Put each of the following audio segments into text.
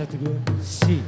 Satu dua. Si.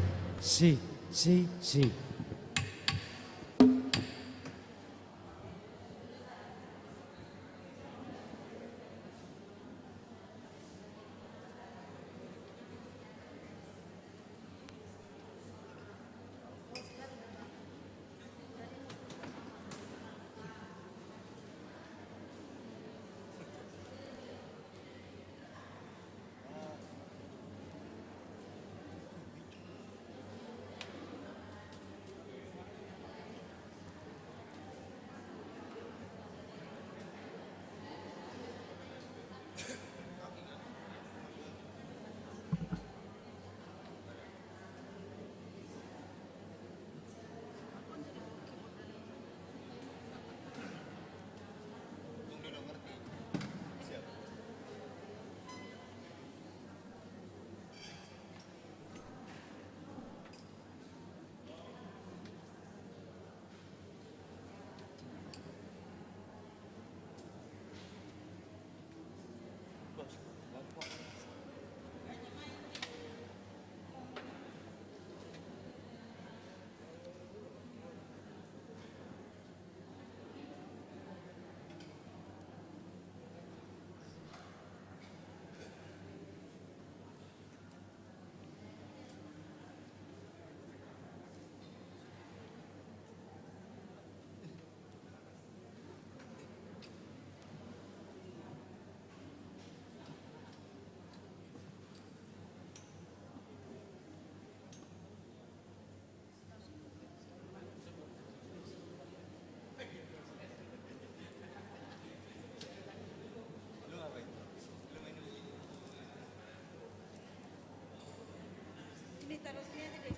Ini taruh sini aja deh.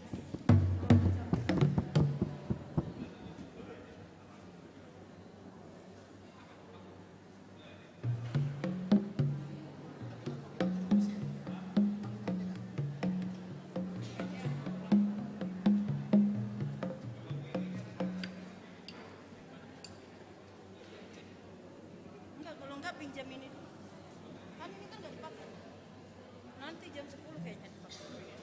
Enggak, kalau enggak pinjam ini dulu. Kan ini kan enggak dipakai. Nanti jam 10 kayaknya dipakai.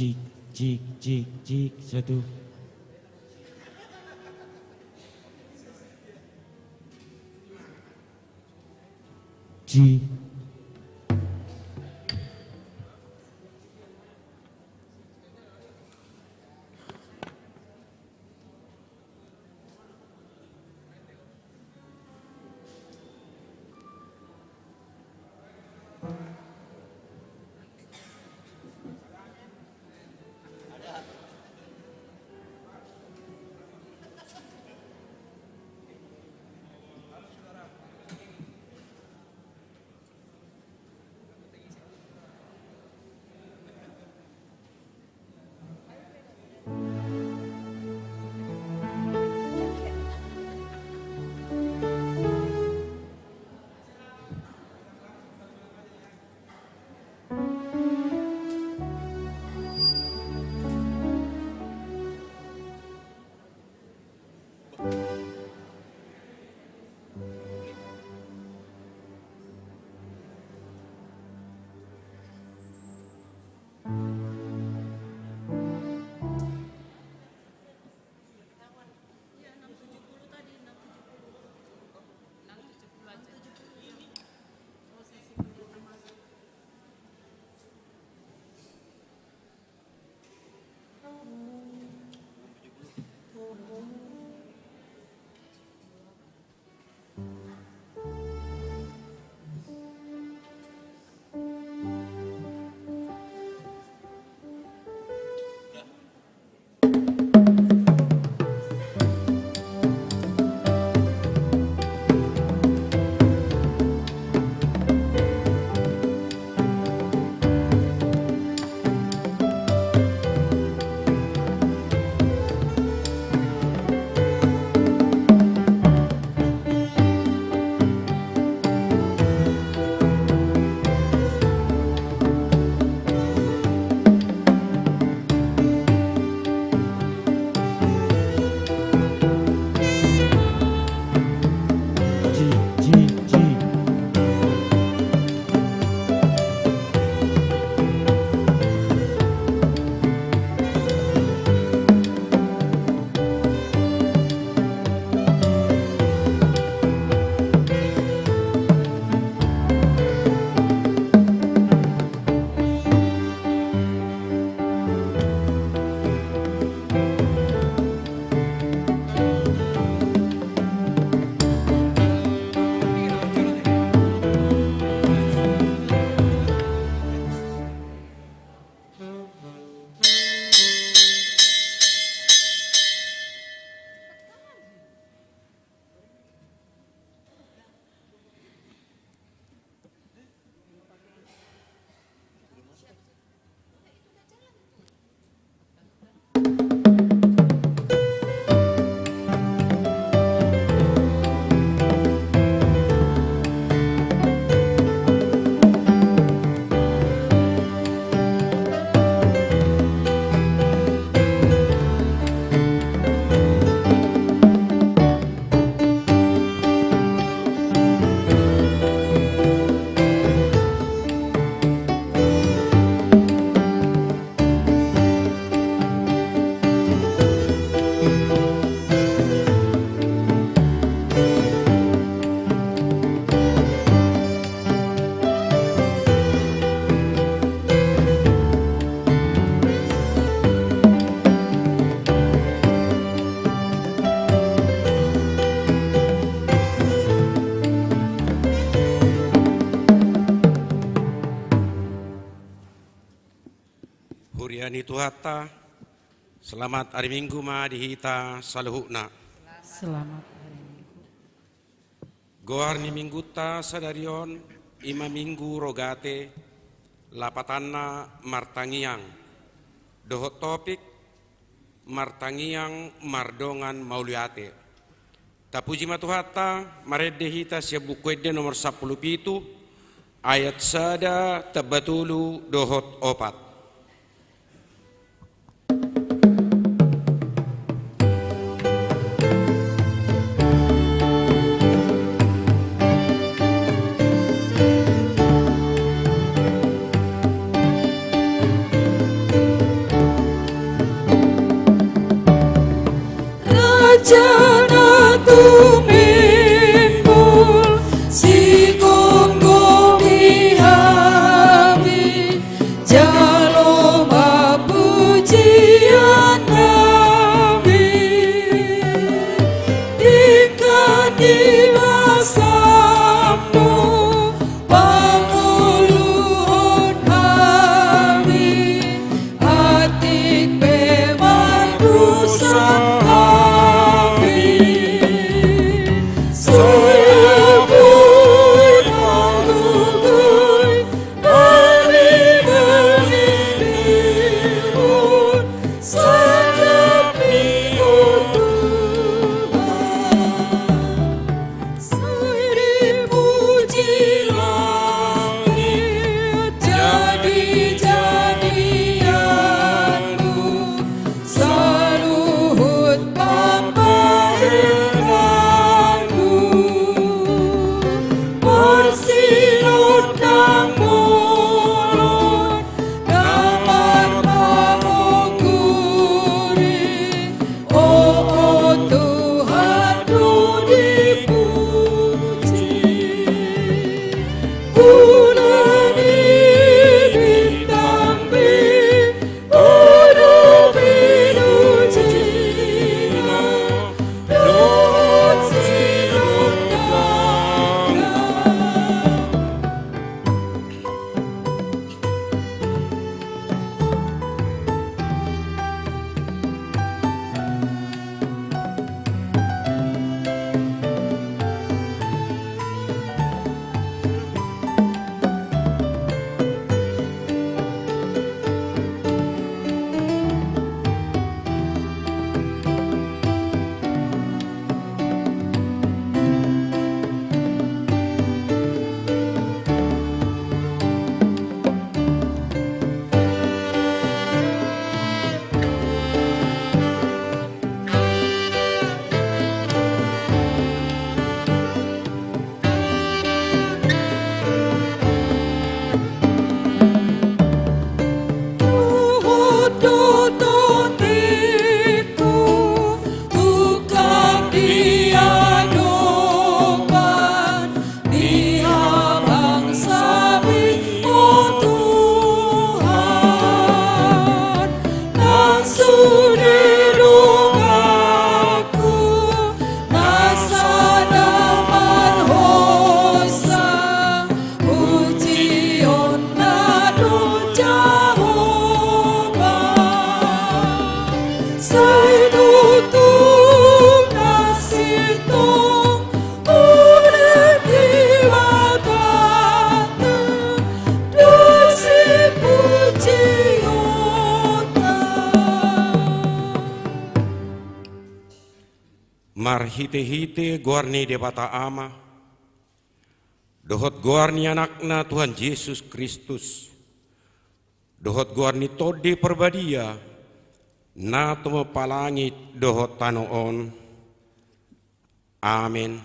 cik, cik, cik, cik, satu. Cik. Ya 670 tadi 670. 670 aja. Prosesi pertama. Huriani Tuhata, selamat hari Minggu ma dihita saluhukna. Selamat hari Minggu. Goar ni mingguta sadarion, ima minggu rogate, lapatanna martangiang. Dohot topik, martangiang mardongan mauliate. Tapuji matuhata, maredde hita siya bukwede nomor 17, ayat sada tabatulu dohot opat. jana tumembul si konggo bihami jalo mapujian nabi dikadila sampo panguluhon kami atik pemarusan Marhite-hite guarni debata ama, dohot guarni anakna Tuhan Yesus Kristus, dohot guarni tode perbadia, na tumo palangit dohot tanoon. Amin.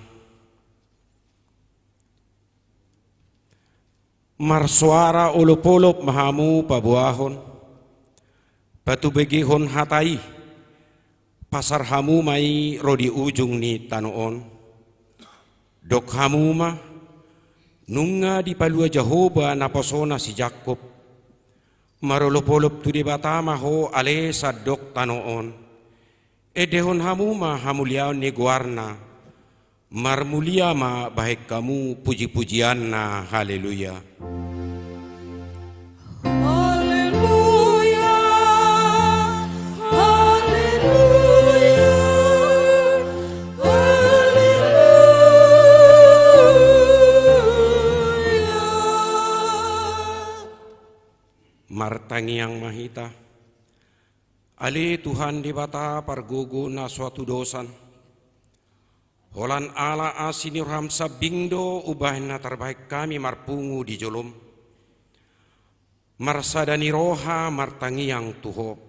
Marsuara ulupolop mahamu pabuahon, patubegihon hatai, pasar hamu mai rodi ujung ni tanoon. Dok hamu ma nunga di palua Jehoba naposona si Jakob. Marolopolop tu di batama ho ale sadok tanoon. Edehon hamu ma hamuliaon ni guarna. Marmulia ma baik kamu puji-pujian na haleluya. Martangi yang mahita, ali Tuhan di bata pargugu na suatu dosan, holan ala asini ramsa bingdo ubah na terbaik kami marpungu di jolom, marsadani roha martangi yang tuho,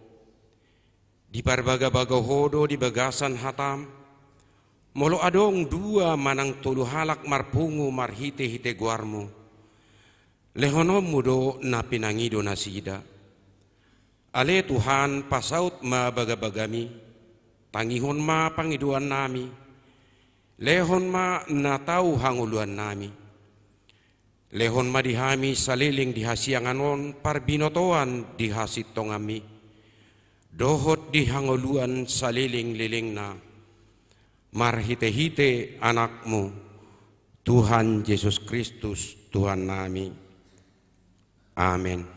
di barbaga-baga hodo di bagasan hatam, molo adong dua manang tolu halak marpungu marhite-hite guarmu. Lehonom mudo na pinangido na sida. Ale Tuhan pasaut mabagabagami, tangihon ma pangiduan nami, lehon ma natau hanguluan nami, lehon ma dihami saliling dihasianganon parbinotoan dihasitongami, dohot dihanguluan saliling-liling na, marhite-hite anakmu, Tuhan Yesus Kristus Tuhan nami. Amin.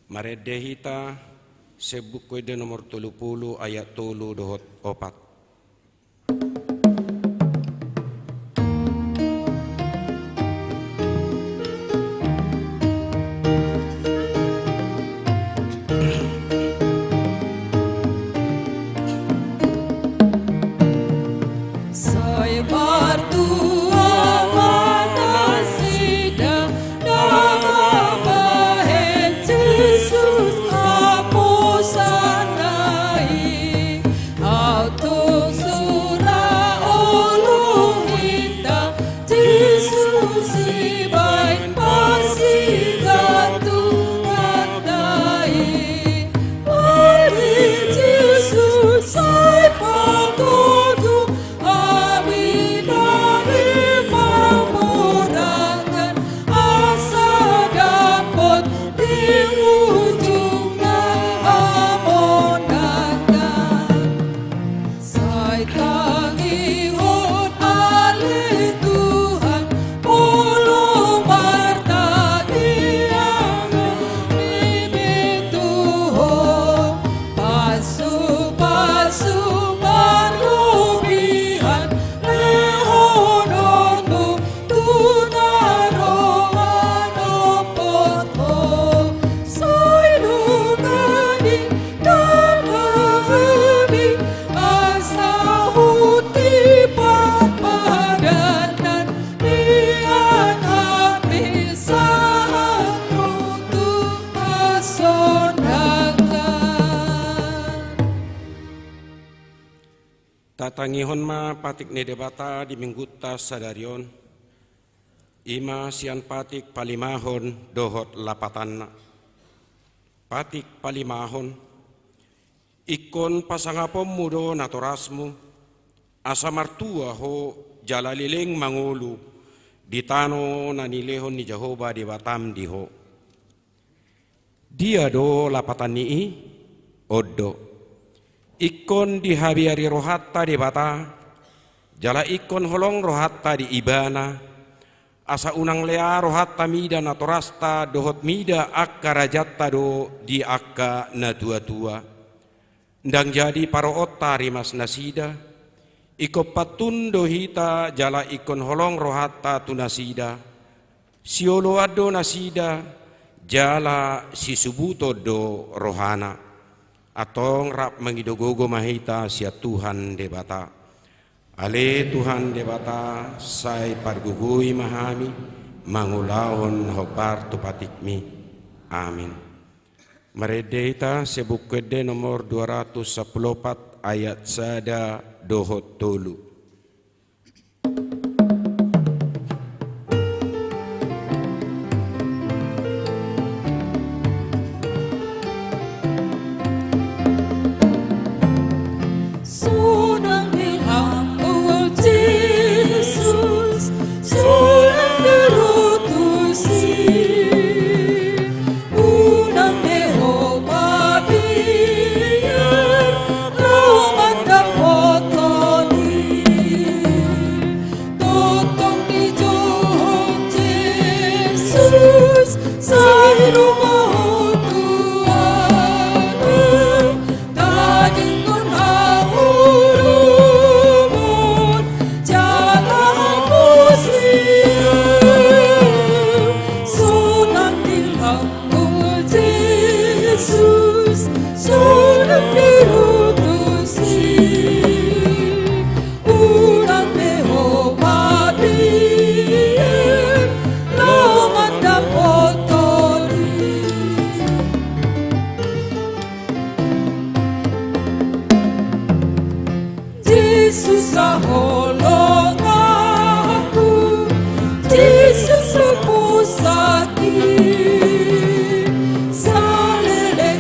Maredehita sebuku de nomor 30 ayat 3 dohot 4. Tatangihon ma patik ne debata di mingguta sadarion, ima sian patik palimahon dohot lapatan. Patik palimahon, ikon pasangapom mudo natorasmu, asa martua ho jalaliling mangulu, ditano nanilehon ni Jehovah di batam diho. Dia do lapatan nii, odo. Ikon di habiari rohatta di bata, jala ikon holong rohatta di ibana, asa unang lea rohatta mida natorasta dohot mida akka rajatta do di akka na tua-tua. Ndang jadi paro otta rimas nasida, iko patundo hita jala ikon holong rohatta tu nasida, siolo ado nasida, jala sisubuto do rohana. Atong rap mengidogogo mahita sia Tuhan debata. Ale Tuhan debata sai pargugui mahami mangulahon hopar tupatikmi. Amin. Meredeta sebukede nomor 214 ayat sada dohot tolu. Salele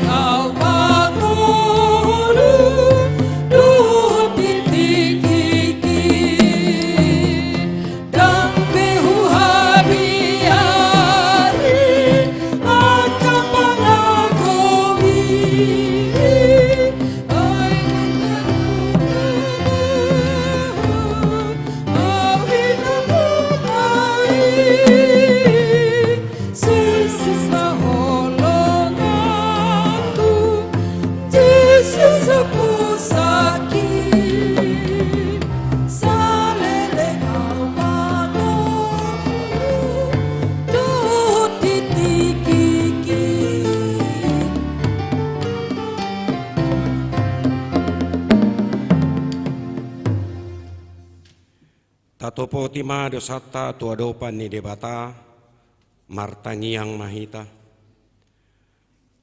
Satopo tima dosata tuadopan ni debata martangiang mahita.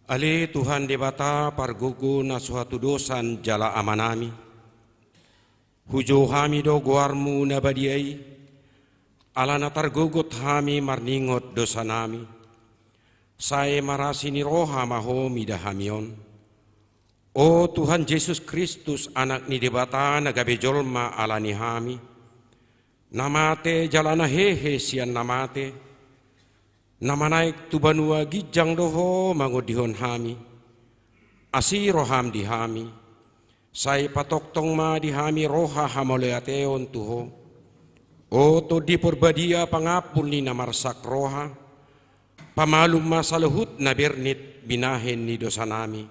Ale Tuhan debata pargugu na suatu dosan jala amanami. Hujo hami do guarmu na badiai. Ala na targugut hami marningot dosa nami. Sae marasi ni roha maho midahamion. O Tuhan Yesus Kristus anak ni debata nagabe jolma ala ni hami. Namate jalana hehe sian namate. Nama naik tu banua gijang doho mangodihon hami. Asi roham di hami. Sai patok tong ma di hami roha hamoleateon tuho. O to di porbadia pangapul ni namarsak roha. Pamalum masaluhut na bernit binahen ni dosa nami.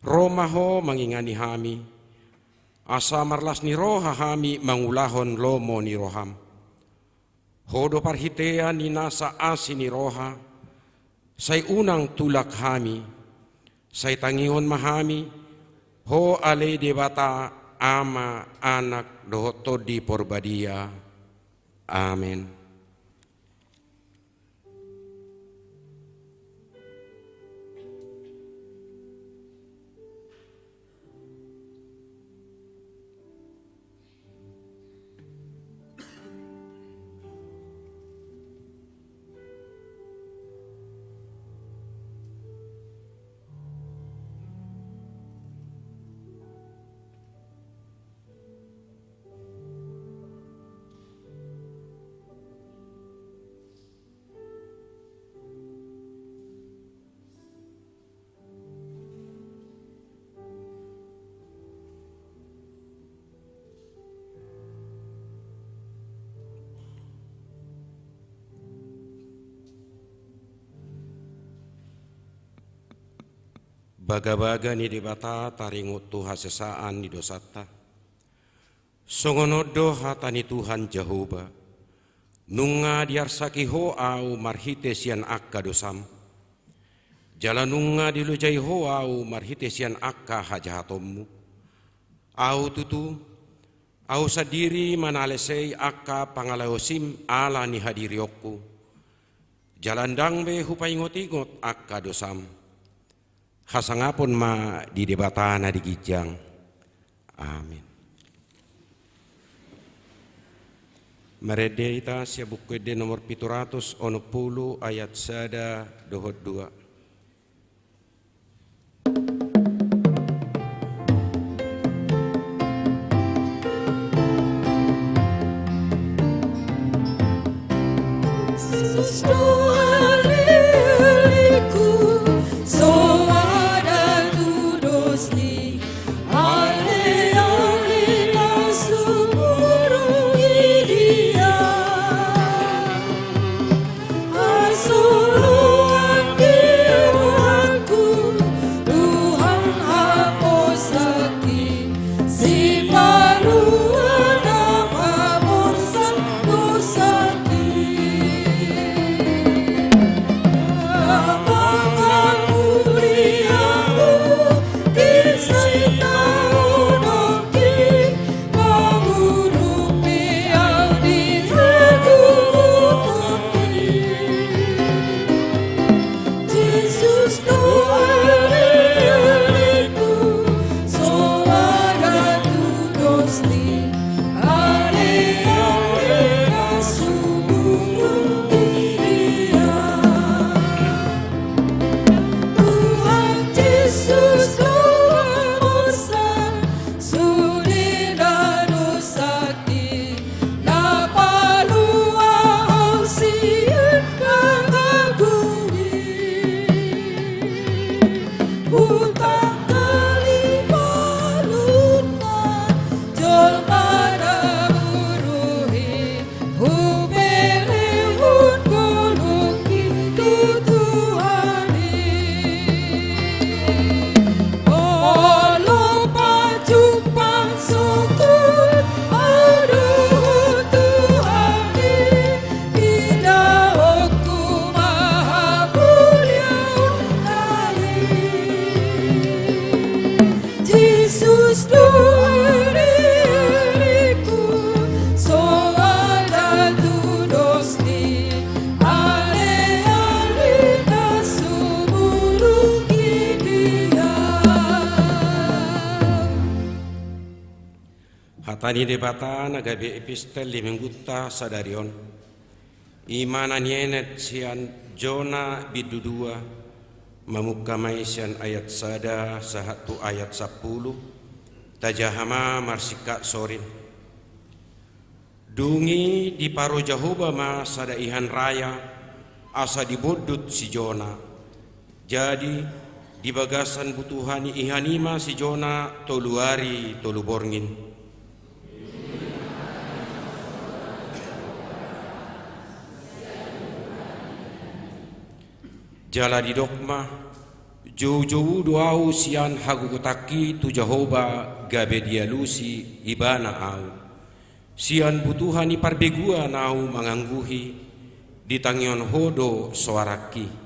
Roma ho mangingani hami. Asa marlas ni roha hami mangulahon lomo ni roham. Hodo parhitea ni nasa asi ni roha. Say unang tulak hami. Say tangihon mahami. Ho ale debata ama anak dohoto di porbadia. Amen. Baga-baga ni debata taringut Tuhan sesaan ni dosata. Songonodo hatani Tuhan Jehovah. Nunga diarsaki ho au marhite sian akka dosam. Jalanunga dilujai ho au marhite sian akka hajahatommu. Au tutu, au sadiri manalesei akka pangalaosim ala ni hadiriokku. Jalandang be hupaingot-ingot akka dosam. Hasangapun ma di debatana di gijang. Amin. Merede ita sia buku de nomor 710 ayat sada dohot 2. Yesus diriku, Hatani debata nagabe epistel limengguta sadarion. Imana nienet sian Jona bidudua mamukamai sian ayat sada sahatu ayat 10 tajahama marsika sorin. Dungi di paro Jahoba ma sada ihan raya asa dibodut si Jona. Jadi di bagasan butuhani ihanima si Jona toluari tolu borngin. Jala di dokma jauh-jauh doau sian hagukutaki tu Jahoba gabe dia lusi ibana au sian butuhani parbegua nau mangangguhi di tangion hodo soaraki.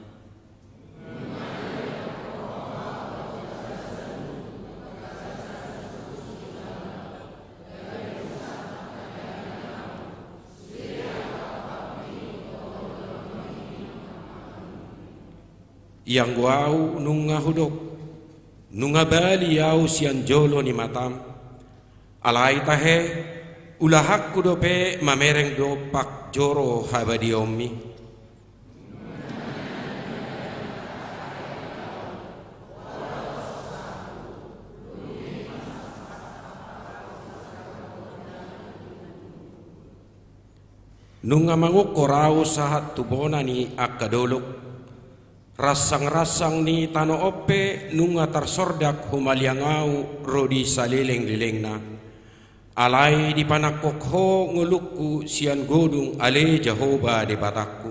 Yang guau nunga hudok nunga bali yau sian jolo ni matam alai tahe ulahak kudope mamereng do pak joro habadi ommi. Nunga mangoko rau sahat tubona ni akadolok rasang-rasang ni tano ope nunga tarsordak humaliangau rodi salileng-lilengna alai di panakok ho ngulukku sian godung ale Jahoba de batakku.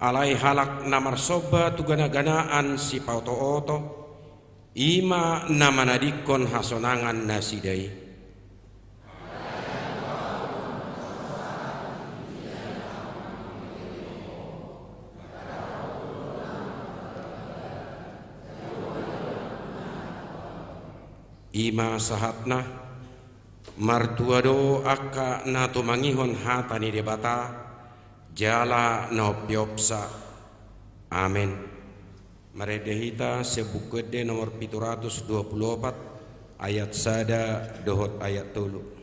Alai halak namar soba tu gana-ganaan si pauto-oto ima nama nadikon hasonangan nasidai. Ima sahatna martuado akka nato mangihon hatani debata jala nopiopsa. Amin. Maredehita sebukede nomor 724 ayat sada dohot ayat tulu.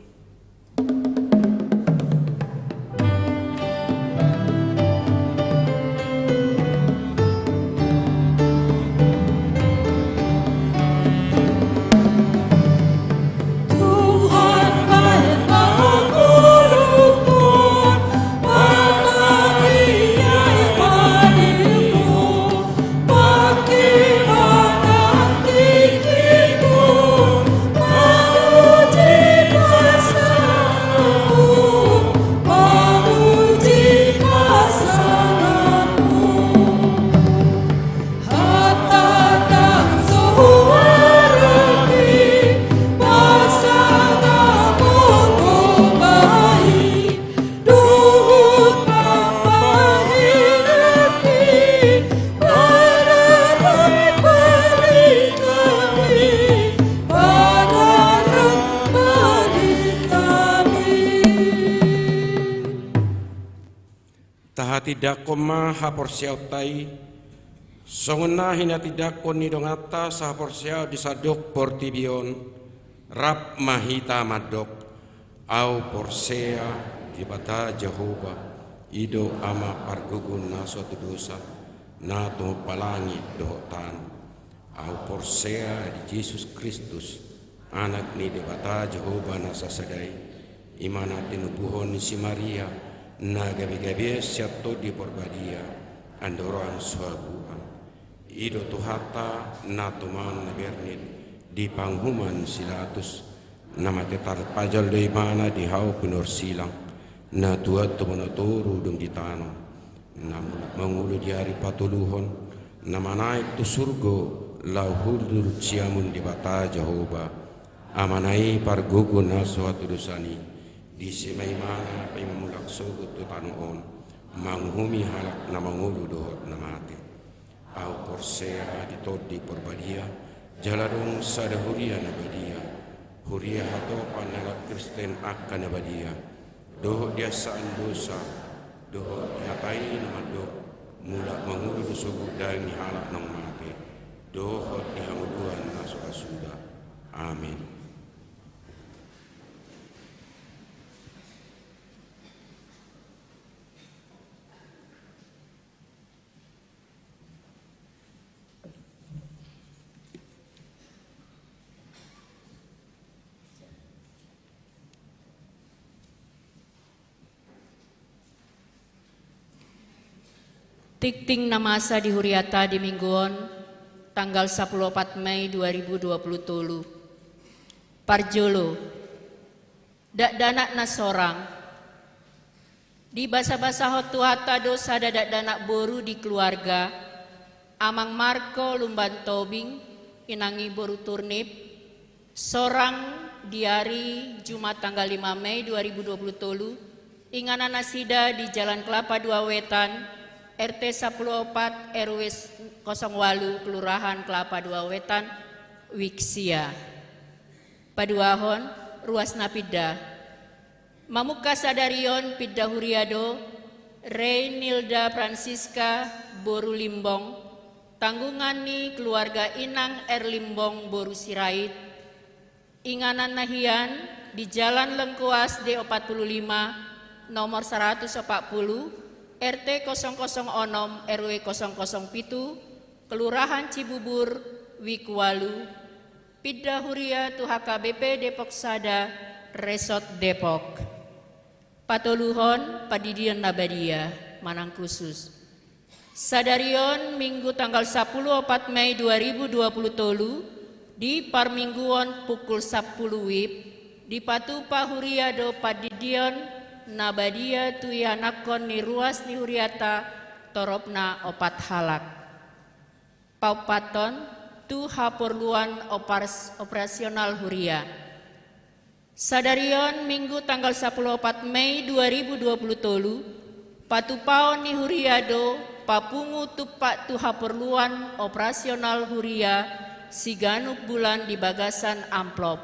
Tidak koma hapor siautai songna hina tidak koni dongata sahapor siau disadok portibion rap mahita madok au porsea di bata Jahoba ido ama pargugun na suatu dosa na to palangi dotan au porsea di Yesus Kristus anak ni di bata Jahoba na sasadai imana tinubuhon si Maria na gabi-gabi siato di porbadia andoroan suabuan ido tuhata na tuman na bernit di panghuman silatus na matetar pajal do imana di hau penor silang na tuat tumanatoro dong di tanong na mangulu di hari patuluhon na manaik tu surgo lau huldur ciamun di bata Jahoba amanai pargugun na suatu dosani di semai mana pai mamulak sogut tu tanuon manghumi halak na mangulu dohot na mate au porsea di todi porbadia jaladong sada huria na badia huria hatopan na Kristen akan na badia dohot dia saan dosa doh diapai nama doh mula mangulu subuh dan halak nang mati doh dihamuduan nasuka sudah. Amin. Tikting namasa di Huriata di Mingguon, tanggal 14 Mei 2020 tolu. Parjolo, dak danak na sorang. Di basa-basa hotu hata dosa dadak danak boru di keluarga, amang Marco lumban tobing, inangi boru turnip, sorang diari Jumat tanggal 5 Mei 2020 tolu, inganan nasida di Jalan Kelapa 2 Wetan, RT 14 RW 08 Kelurahan Kelapa 2 Wetan Wiksia Paduahon Ruas Napida Mamuka Sadarion Pidda Huriado Reynilda Francisca Boru Limbong Tanggungani keluarga Inang Limbong Boru Sirait Inganan Nahian di Jalan Lengkuas D45 nomor 140 RT 006 RW 007 Kelurahan Cibubur Wikualu Pidda Huria HKBP Depok Sada Resort Depok Patoluhon Padidian Nabadia Manang Khusus Sadarion Minggu tanggal 10 Mei 2020 tolu di Parmingguon pukul 10 WIB di Patupa Huriado Padidion Nabadia tuyanakon ni ruas ni Huriata toropna opat halak. Paupaton tu haporluan operasional Huria. Sadarion Minggu tanggal 14 Mei 2020 tolu patupaon ni Huriado papungu tupak tu haporluan operasional Huria siganuk bulan di bagasan amplop.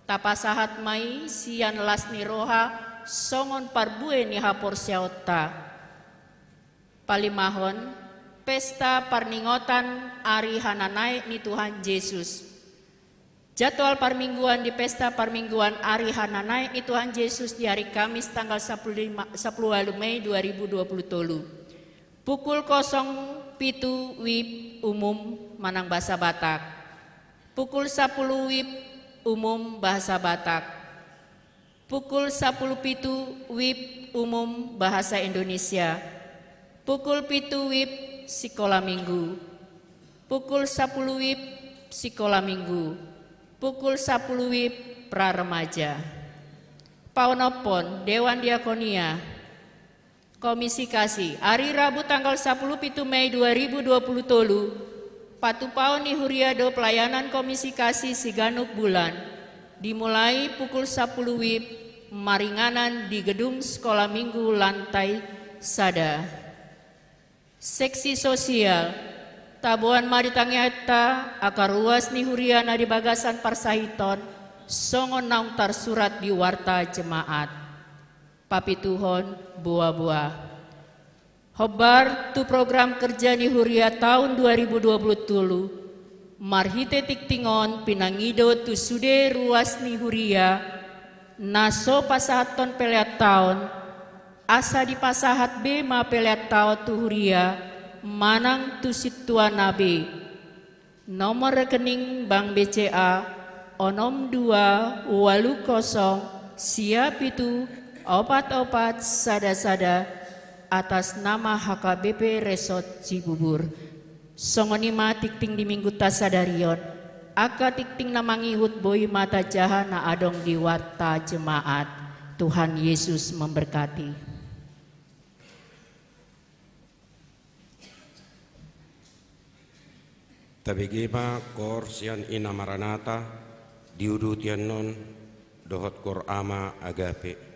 Tapasahat mai sian lasni roha songon parbue ni hapor siauta. Palimahon, pesta parningotan Ari Hananai ni Tuhan Yesus. Jadwal parmingguan di pesta parmingguan Ari Hananai ni Tuhan Yesus di hari Kamis tanggal 10 Mei 2020 tolu. Pukul 07 WIB umum Manang Bahasa Batak. Pukul 10 WIB umum Bahasa Batak. Pukul 10.07 WIB umum Bahasa Indonesia. Pukul 7 WIB Sekolah Minggu. Pukul 10 WIB Sekolah Minggu. Pukul 10 WIB Pra Remaja. Paunopon Dewan Diakonia. Komisi Kasih hari Rabu tanggal 10 Mei 2020 tolu. Patupaon ni Huriado pelayanan Komisi Kasih Siganuk Bulan. Dimulai pukul 10 WIB maringanan di gedung sekolah minggu lantai sada. Seksi sosial tabuan maritangiata akar ruas ni Huriana di bagasan Parsahiton songon naungtar surat di warta jemaat. Papituhon buah-buah. Hobar tu program kerja ni Huria tahun 2020 marhite tiktingon pinangido tu sude ruas ni Huria naso pasahaton peleat taon asa di pasahat bema peleat tao tu Huria manang tu situana B nomor rekening Bank BCA onom 2 walu kosong siap itu opat-opat sada-sada atas nama HKBP Resort Cibubur. Songonima tikting di minggu tasadarion aka tikting namangihut boy mata jahana adong di warta jemaat. Tuhan Yesus memberkati. Tabigima kor sian ina maranata diudutian non dohot kor ama agape.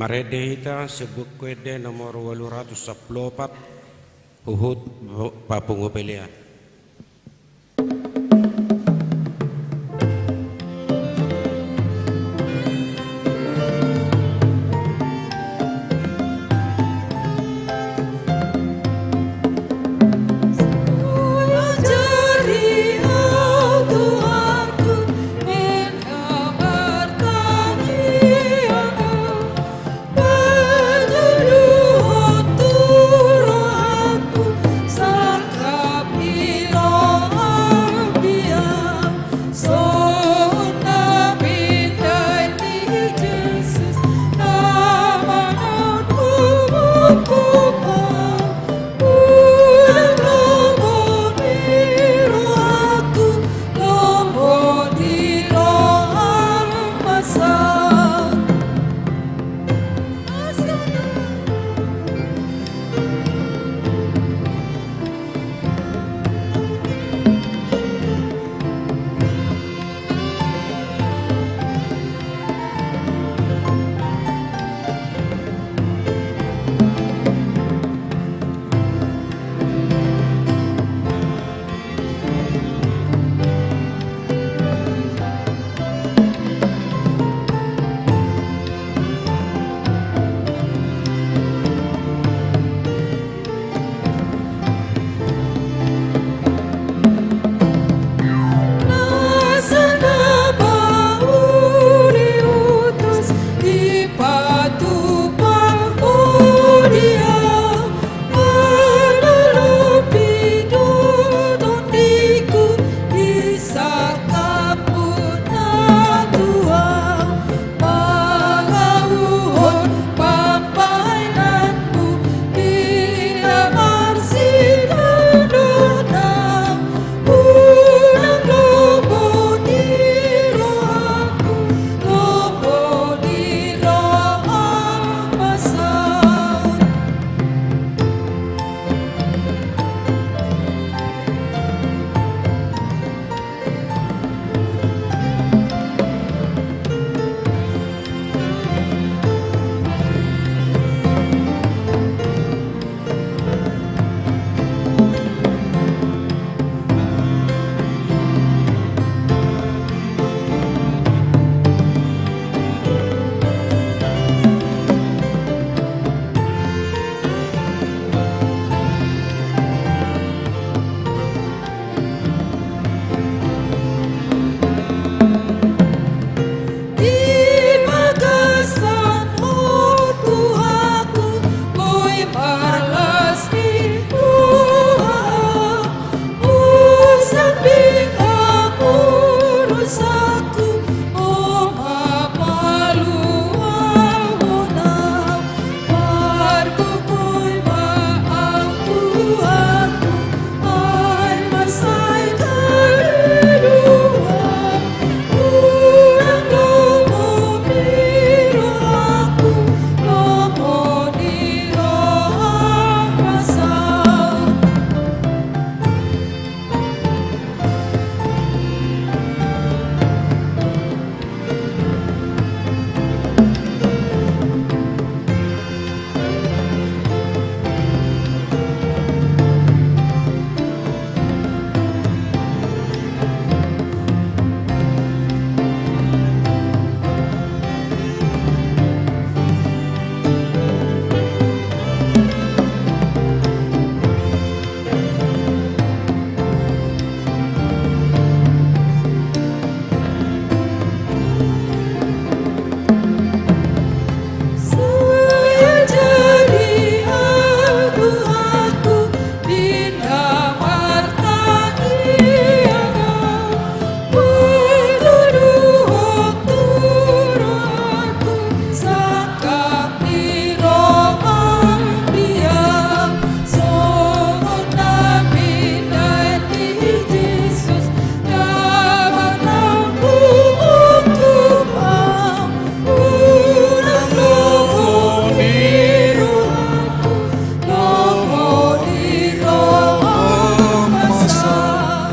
Marede ita sebut kuede nomor 814 Uhud Papung Opelian.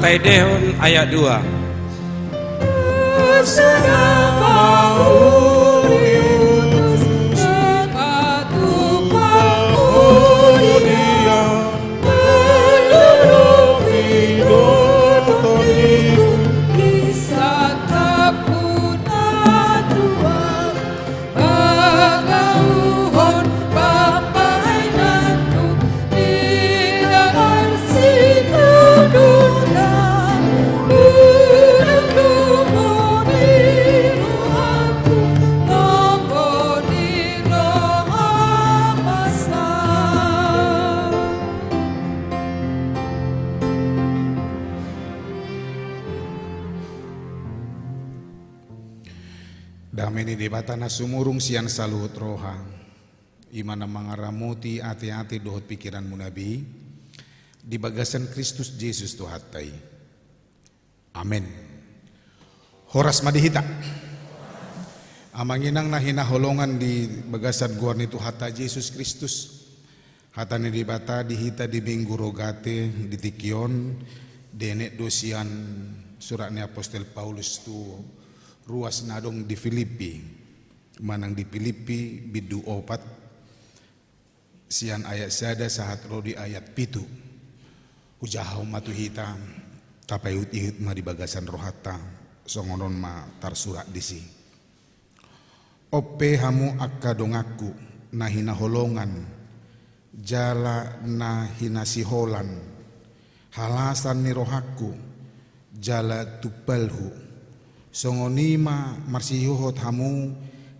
Taidehon ayat 2. Selama ulius Dameni debatana sumurung sian saluhut roha. Imana mangaramuti ati-ati dohot pikiranmu nabi. Di bagasan Kristus Yesus Tuhatai. Amin. Horas madihita. Amanginang nahina holongan di bagasan guar ni Tuhata Yesus Kristus. Hatani dibata dihita di minggu rogate di tikion. Denek dosian suratnya Apostel Paulus tu ruas nadong di Filipi, manang di Filipi bidu opat sian ayat sada sahat rodi ayat pitu ujahau matu hitam tapayut ihut ma di bagasan rohata songonon ma tar surat disi ope hamu akka dongaku nahina holongan jala nahina siholan halasan ni rohaku jala tupalhu songonima marsihuhot hamu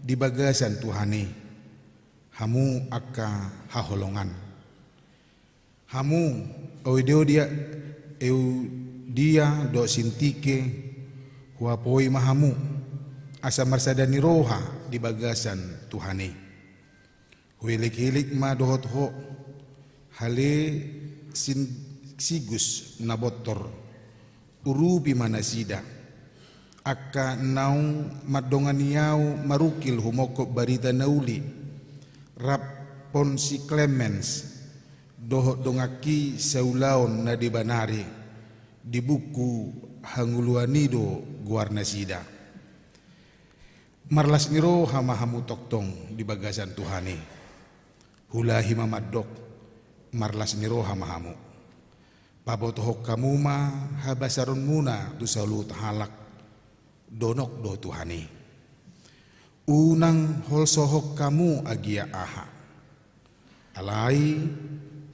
di bagasan Tuhani hamu akka haholongan hamu dia do sintike huapoi mahamu asa marsadani roha di bagasan Tuhani huilik-hilik ma dohot ho hale sigus nabotor urupi manasida akka naung madongan niau marukil humoko barita nauli rap ponsi Clemens dohot dongaki seulaon na dibanari di buku hanguluanido guarna sida marlas niro hamahamu toktong di bagasan Tuhani hulahi mamadok marlas niro hamahamu pabotohok kamuma habasaron muna tu salut halak donok do Tuhani unang holsohok kamu agia aha alai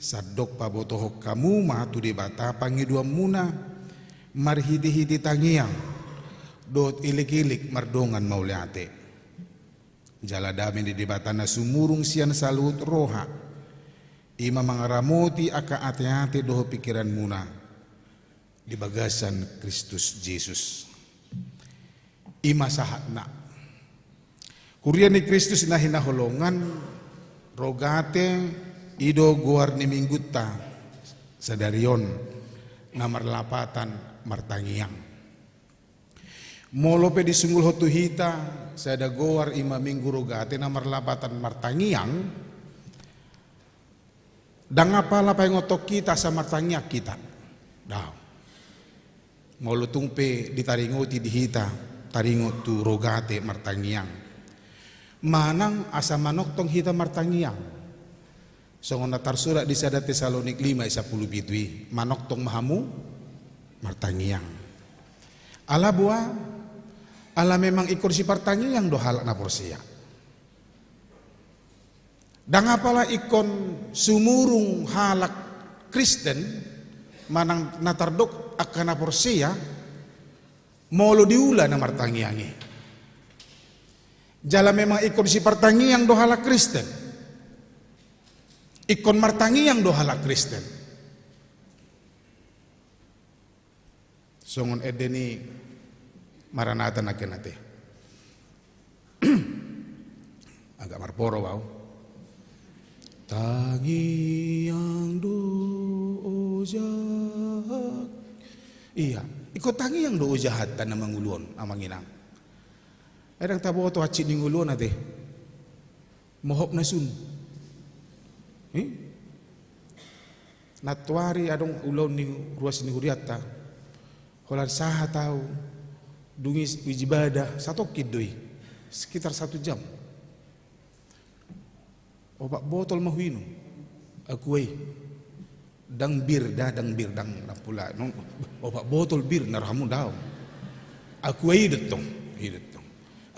sadok pabotohok kamu ma tu debata pangidua muna marhidi-hidi tangiang dot ilik-ilik mardongan mauliate jala dami di debatana sumurung sian salut roha ima mangaramuti aka ate-ate doho pikiran muna di bagasan Kristus Yesus ima sahatna kurian ni Kristus nahina holongan rogate ido guar ni mingguta sadarion namar lapatan martangiang molope disunggul hotu hita sada guar ima minggu rogate namar lapatan martangiang dang apa lapai ngotok kita sa martangiak kita dah molo tungpe ditaringoti dihita taringot tu rogate martangiang manang asa manok tong hita martangiang songon natar surat di sada Tesalonik 5:10 bitui manok tong mahamu martangiang ala bua ala memang ikor si partangiang do halak na porsia dang apalah ikon sumurung halak Kristen manang natardok akana porsia molo diula na martangiangi jala memang ikon si partangiang do halak Kristen ikon martangiang do halak Kristen songon edeni maranata nakenate agak marporo wow tangiang do ojak iya ikut tangiang do jahat tan mangulon amanginang erang tabo to acid ning ulon ate mohop na sun natwari adong ulon ni ruas ni huriata holar saha tahu dungis wijibada satu kidoi sekitar 1 jam obat botol mahuinu akuai dang bir dang napula obat botol bir narhamu daw akuai detong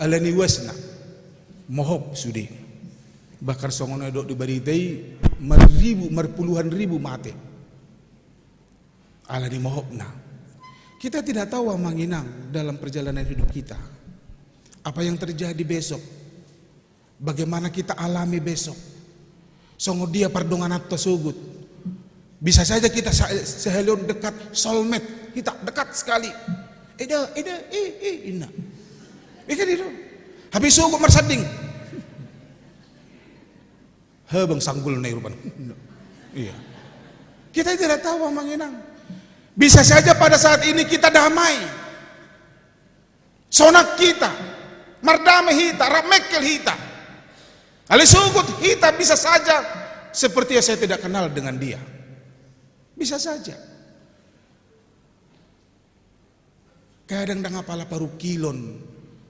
alani wasna mohop sudi bakar songono dok dibaritai marpuluhan ribu mate alani mohop na kita tidak tahu amanginang dalam perjalanan hidup kita apa yang terjadi besok bagaimana kita alami besok songo dia pardongan atau sugut bisa saja kita sehelion dekat soulmate kita dekat sekali ina ikan itu Habis suku mersading. Bang sanggul na irupan. Iya. Kita tidak tahu manginang. Bisa saja pada saat ini kita damai. Sonak kita, mardame hita, ramekel hita. Alisugut hita bisa saja seperti saya tidak kenal dengan dia. Bisa saja. Kadang dang apala paru kilon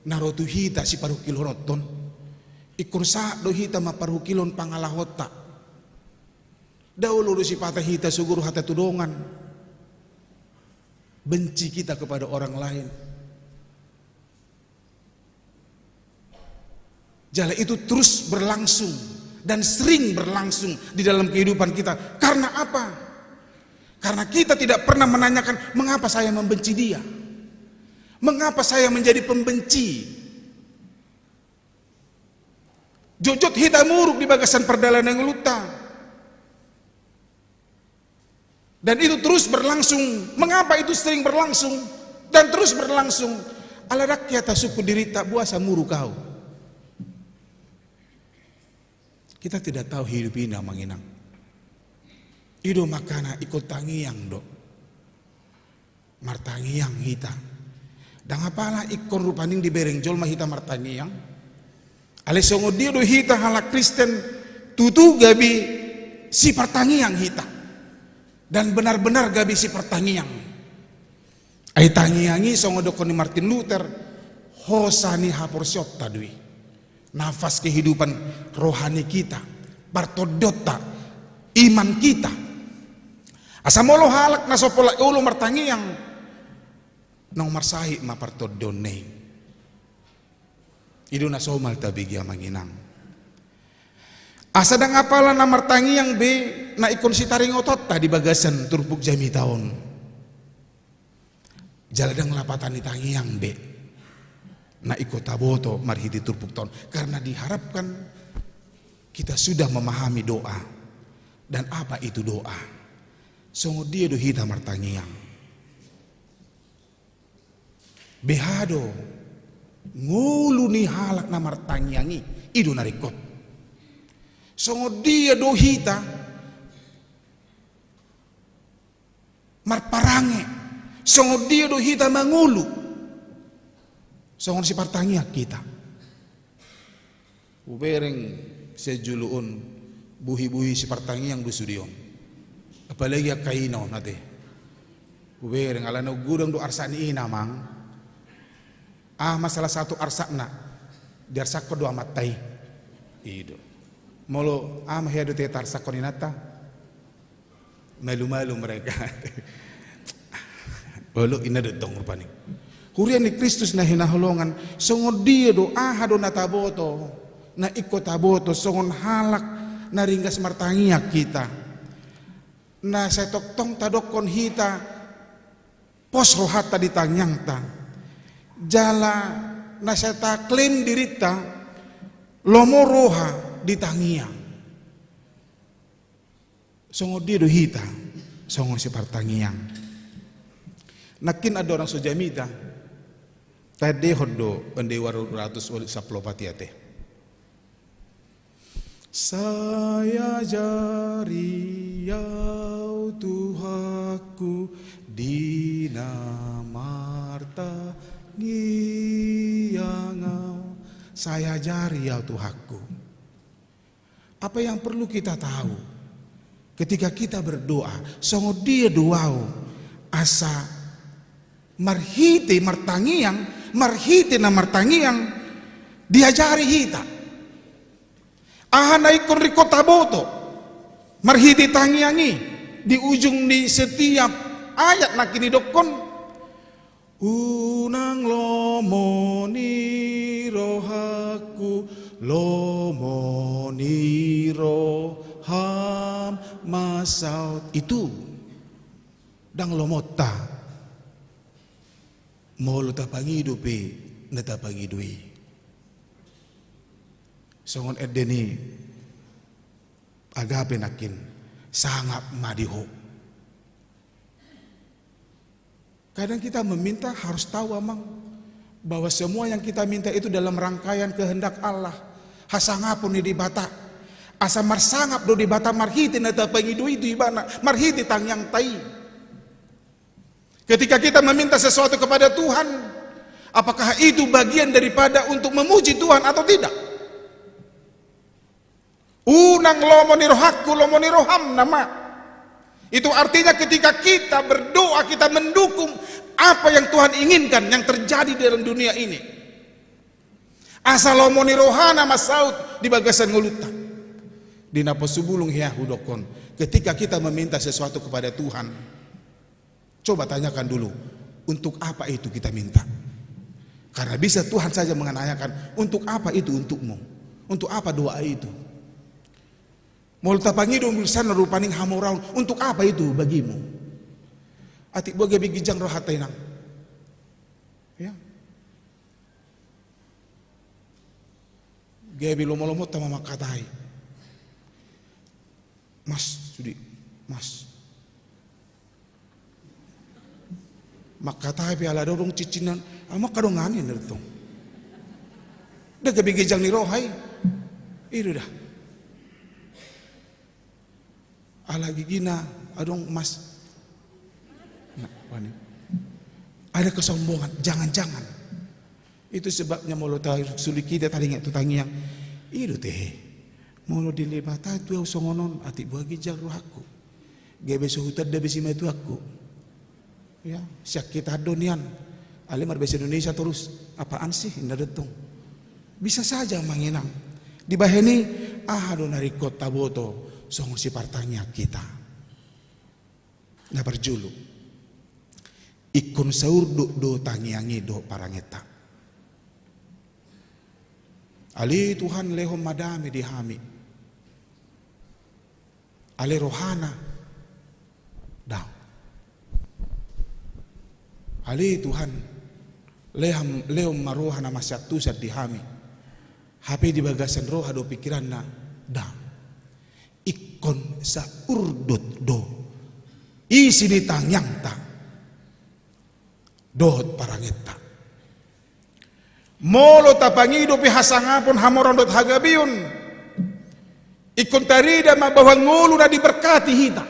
narotu hita si paru kilon roton. Ikon sa do hita ma paru kilon pangalahota. Dahulu si patah hita suguru hata tudongan. Benci kita kepada orang lain. Jala itu terus berlangsung dan sering berlangsung di dalam kehidupan kita. Karena apa? Karena kita tidak pernah menanyakan mengapa saya membenci dia. Mengapa saya menjadi pembenci? Jojot hita muruk di bagasan perdalan yang luta. Dan itu terus berlangsung. Mengapa itu sering berlangsung dan terus berlangsung? Ala rakyat suku dirita buasa muru kau. Kita tidak tahu hidup ini manginang. Ido makana ikut tangiang do. Martangiang hita. Dan apalah ikon rupaning di bereng jol mah hita martangiang. Ale songo dia do hita hala Kristen tutu gabi si pertangiang hita. Dan benar-benar gabi si pertangiang. Ai tangiangi songo dokoni Martin Luther hosani haporsyot tadui. Nafas kehidupan rohani kita, partodota iman kita. Asamolo halak nasopola ulo martangiang nang marsahi ma partodone. Idu nasomal tabigya manginang. Asa dang apala na martangiang be na ikon si taring otot di bagasan turpuk jami taon. Jaladang lapatan ni tangiang be. Na ikut taboto marhiti turpuk tahun karena diharapkan kita sudah memahami doa dan apa itu doa. Songo dia do hita martangiang. Behado ngulu ni halak na martangiangi ido narikot. Songo dia do hita marparange. Songo dia do hita mangulu. Songon si partangia kita. Ubereng sejuluun buhi-buhi si partangiang dusudion. Apalagi kaino nate. Ubereng ala no gudang do arsani ina mang. Masalah satu arsakna. Di arsako do amatai. Ido. Molo mahia do te tarsako ninata. Malu-malu mereka. Bolo ina do tong rupani. Kurian ni Kristus na hinaholongan, songon dia do ahado na taboto, na ikot taboto, songon halak na ringgas martangia kita. Na sa toktong tadokon hita, pos rohata di tangyang ta. Jala na sa taklaim dirita, lomo roha di tangiang. Songon dia do hita, songon si partangiang. Nakin ada orang sojamita, tadi hodo ande waru ratus wali saplopati ate. Saya jari yau Tuhaku dina marta ngiyangau. Saya jari yau Tuhaku. Apa yang perlu kita tahu ketika kita berdoa, songo dia doau asa marhiti martangiang. Marhiti na martangiang diajari hita. Ahana ikon riko taboto marhiti tangiangi di ujung di setiap ayat na kinidokon. Unang lomo ni rohaku lomo ni roham masaut. Itu dang lomota molo tapangidupi na tapangidui. Songon edeni agape nakin sangap madiho. Kadang kita meminta harus tahu amang bahwa semua yang kita minta itu dalam rangkaian kehendak Allah. Hasangapun di bata, asa marsangap do di bata marhiti na tapangidu itu ibana marhiti tang yang tai. Ketika kita meminta sesuatu kepada Tuhan, apakah itu bagian daripada untuk memuji Tuhan atau tidak? Unang lomoni rohaku lomoni roham nama. Itu artinya ketika kita berdoa, kita mendukung apa yang Tuhan inginkan yang terjadi dalam dunia ini. Asalomoni rohana masaut di bagasan nguluta. Di napa subulung ya hudokon. Ketika kita meminta sesuatu kepada Tuhan, coba tanyakan dulu, untuk apa itu kita minta? Karena bisa Tuhan saja menanyakan, untuk apa itu untukmu? Untuk apa doa itu? Mau tapangido sana rupaning hamoraun, untuk apa itu bagimu? Atik boga bigijang rohatainang. Ya. Gabi lomo-lomo tama makatai. Mas, sudi, mas. Makatai piala dorong cicinan, ama kadonganin nertong. Dah gabi gijang ni rohai. Itu dah. Ala gigina adong mas. Nah, wani. Ada kesombongan, jangan-jangan. Itu sebabnya molo tahu sulit kita tadi nggak tutangi yang itu teh molo dilebata tu songonon ati buah gijang rohaku gebe suhutat da besi matu aku ya sakit adonian alimar bahasa Indonesia terus apaan sih indah detong bisa saja menginang di baheni donari kota boto songon si partanya kita na berjulu ikon saur do tangiangi do parangeta. Ali Tuhan lehom madami dihami. Ali rohana daw. Ali Tuhan lehom marohana masyaktusat dihami. Hape di bagasan roha do pikiran na daw. Ikon sa urdot do. Isi di tangyang ta. Dohot parangeta. Molo tapangido pi hasangapon hamorondot hagabiun ikon tarida mabawa ngulu na diberkati hita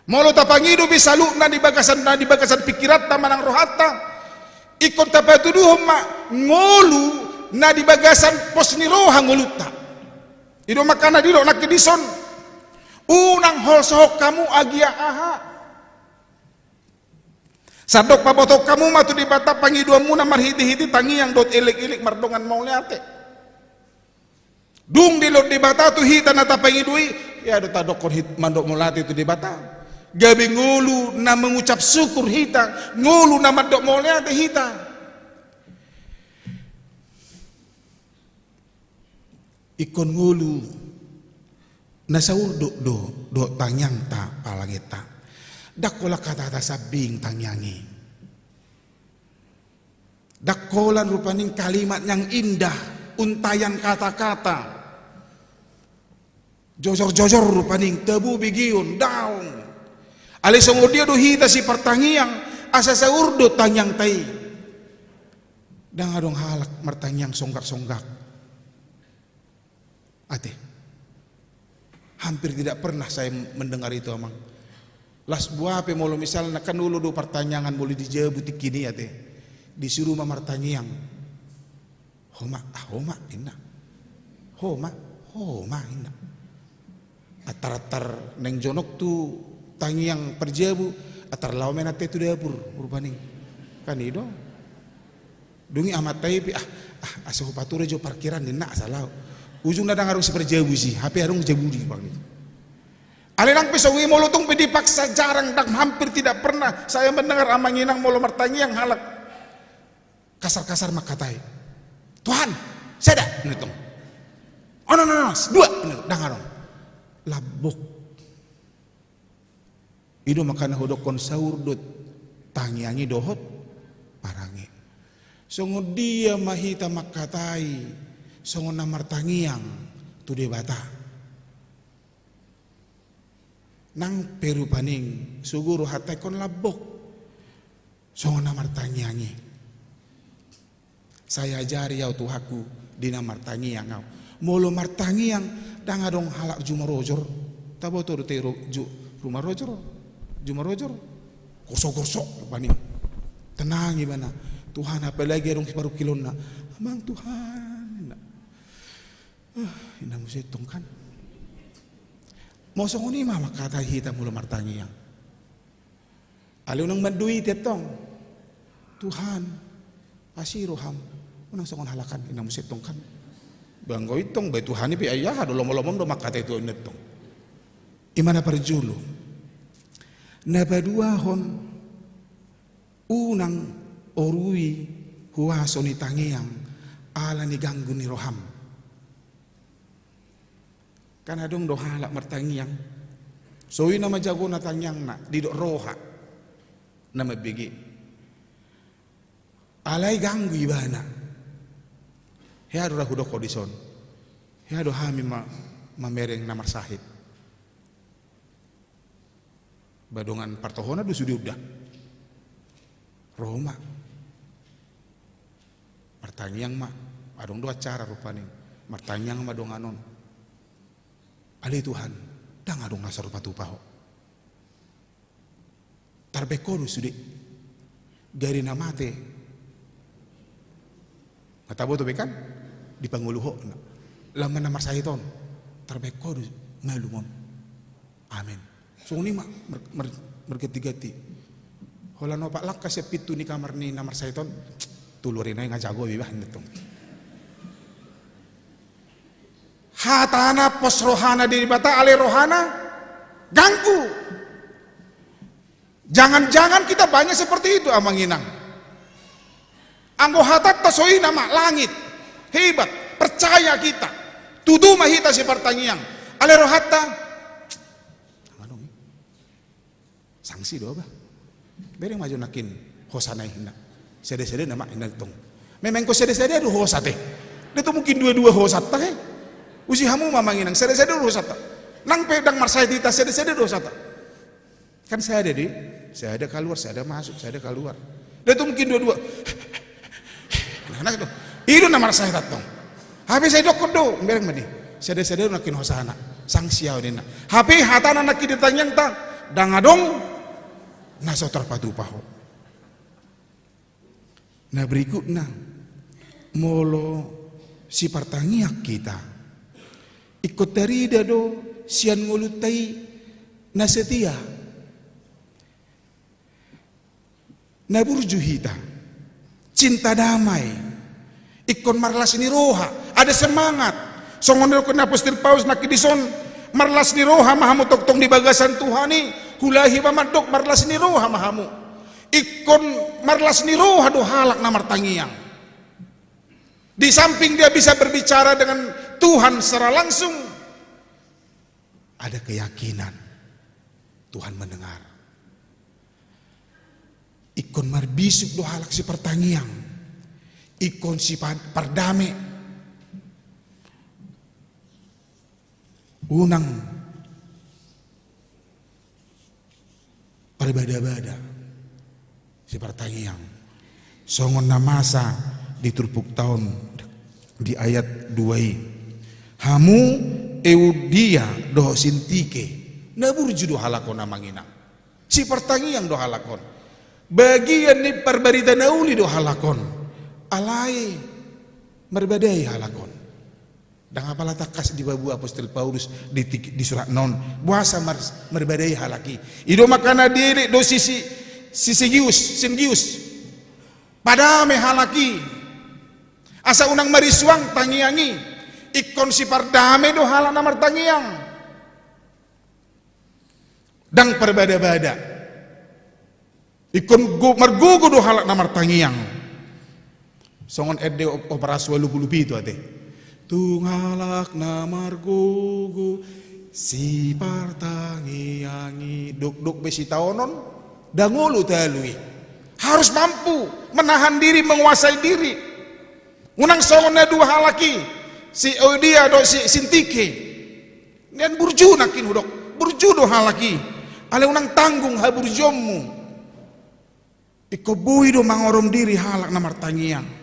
molo tapangido pi saluk na di bagasan pikirat na manang rohata ikon tapatuduhom ma ngulu na di bagasan posni roha nguluta ido makana dilo nak kedison unang hol sohok kamu agia aha sadok pabotok kamu matu di bata pangidua muna marhiti-hiti tangi yang dot ilik-ilik mardongan mau liate. Dung di lot di bata tu hita nata pangidui ya dot tadokon hit mandok mulati tu di bata. Gabi ngulu na mengucap syukur hita, ngulu na mandok mau liate hita. Ikon ngulu na saur do tanyang ta palangita. Dakola kata sabing tangyangi. Dakolan rupaning kalimat yang indah, untayan kata-kata. Jojor-jojor rupaning tebu bigiun daun. Ali songodia do hita si pertangiang asa saurdo tanyang tai. Dang adong halak martangiang songgak-songgak. Ate. Hampir tidak pernah saya mendengar itu amang. Las buape molo misal kan dulu do pertanyaan boleh dijawab kini ya teh disuruh mamartanyang homa inna homa inna atar neng jonok tu tangiang perjabu atar lau menate tu dapur urbaning kan itu dungi amat taipi aso pature jo parkiran dina asalau ujung nadang harus perjabu sih HP harus jabudi bang itu. Alinang pisawi molotong dipaksa jarang dan hampir tidak pernah saya mendengar amanginang molo martangi yang halak kasar-kasar makatai Tuhan saya dah menitong no dua dangarong labok ido makana hodokon saurdot tangiangi dohot parangi songo dia mahita makatai songo namartangiang tu debata nang peru paning suguru hatai kon labok songo namartangiangi Saya ajari yau Tuhaku dina martangi yang ngau. Molo martangi yang danga dong halak juma rojor. Tabo to te rumah rojor. Juma rojor. Gorsok-gorsok bani. Tenang gimana. Tuhan apalagi dong separuh kilona. Amang Tuhan. Ina musetong kan. Mosong ni mama kata hitam mulu martangi yang. Aliw nang mandui tetong. Tuhan asiroham. Unang songon halakan ina musetong kan. Banggo itong bay Tuhan ipi ayah do lomom do makata itu netong. Imana parjulu. Nabaduahon unang orui huaso ni tangiang ala ni ganggu ni roham. Kan adong do halak martangiang. So ina majago na tangiang na didok roha na mabigi. Alay ganggu ibana. Hea do rahudok kodison. Hea do hami mamereng na marsahid. Badongan partohona do sudi udah. Roma. Martangiang ma adong do acara rupane. Martangiang ma donganon. Ali Tuhan, dang adong nasa rupa tupaho. Tarbekoru sudi. Gari namate. Matabo to bekan di panguluho. Laman na marsahiton. Tarbekoru malumon. Amin. So ni mergeti-geti. Hola no pak lakas ya pitu ni kamar ni na marsahiton. Tulurin na ngajago bibah netong. Hatana pos rohana di bata ale rohana ganggu. Jangan-jangan kita banyak seperti itu amanginang. Anggo hatat tasoi nama langit hebat percaya kita tudu mahita si pertanyaan ale rohata sanksi doa bah bereng maju nakin hosana hina sede-sede nama inatong memang ko sede-sede do hosate itu mungkin dua-dua hosata usi hamu mamanginang sede-sede do hosata nang pedang marsaidita sede-sede do hosata kan saya ada keluar saya ada masuk saya ada keluar itu mungkin dua-dua nah itu itu nama saya datang habis saya dokter do bereng madi sede-sede nakin hosana sanksi dina HP hatana nakin ditanyang ta dangadong naso terpadu paho. Nah berikutnya molo si pertangiak kita ikut dari dado sian ngulutai na setia na burjuhita cinta damai ikon marlas ni roha ada semangat songon ko na apostol Paulus nakidison marlas ni roha mahamu toktong di bagasan Tuhani hulahi mamadok marlas ni roha mahamu ikon marlas ni roha do halak na martangiang di samping dia bisa berbicara dengan Tuhan secara langsung ada keyakinan Tuhan mendengar ikon marbisuk do halak si pertangiang ikon si pardame unang perbada-bada si pertangiang songon namasa diturpuk tahun di ayat 2 hamu eudia do sintike naburju do halakon namangina si pertangiang do halakon bagian ni perbarita nauli do halakon alai merbadai halakon dan apalah takas di babu apostol Paulus di surat non buasa merbadai halaki ido makana diri do sisigius padame halaki asa unang marisuang tangiangi ikon si pardame do halak namar tangiang dang perbada-bada ikon margugu do halak namar tangiang songon ede operasi lupi itu ate tungalak namar gugu si partangiangi duk besi taonon dangulu talui harus mampu menahan diri menguasai diri unang songonnya dua halaki si Eudia do si Sintike dan burju nakin hudok burju do halaki ale unang tanggung ha burjommu iko bui do mangorom diri halak namar tangiang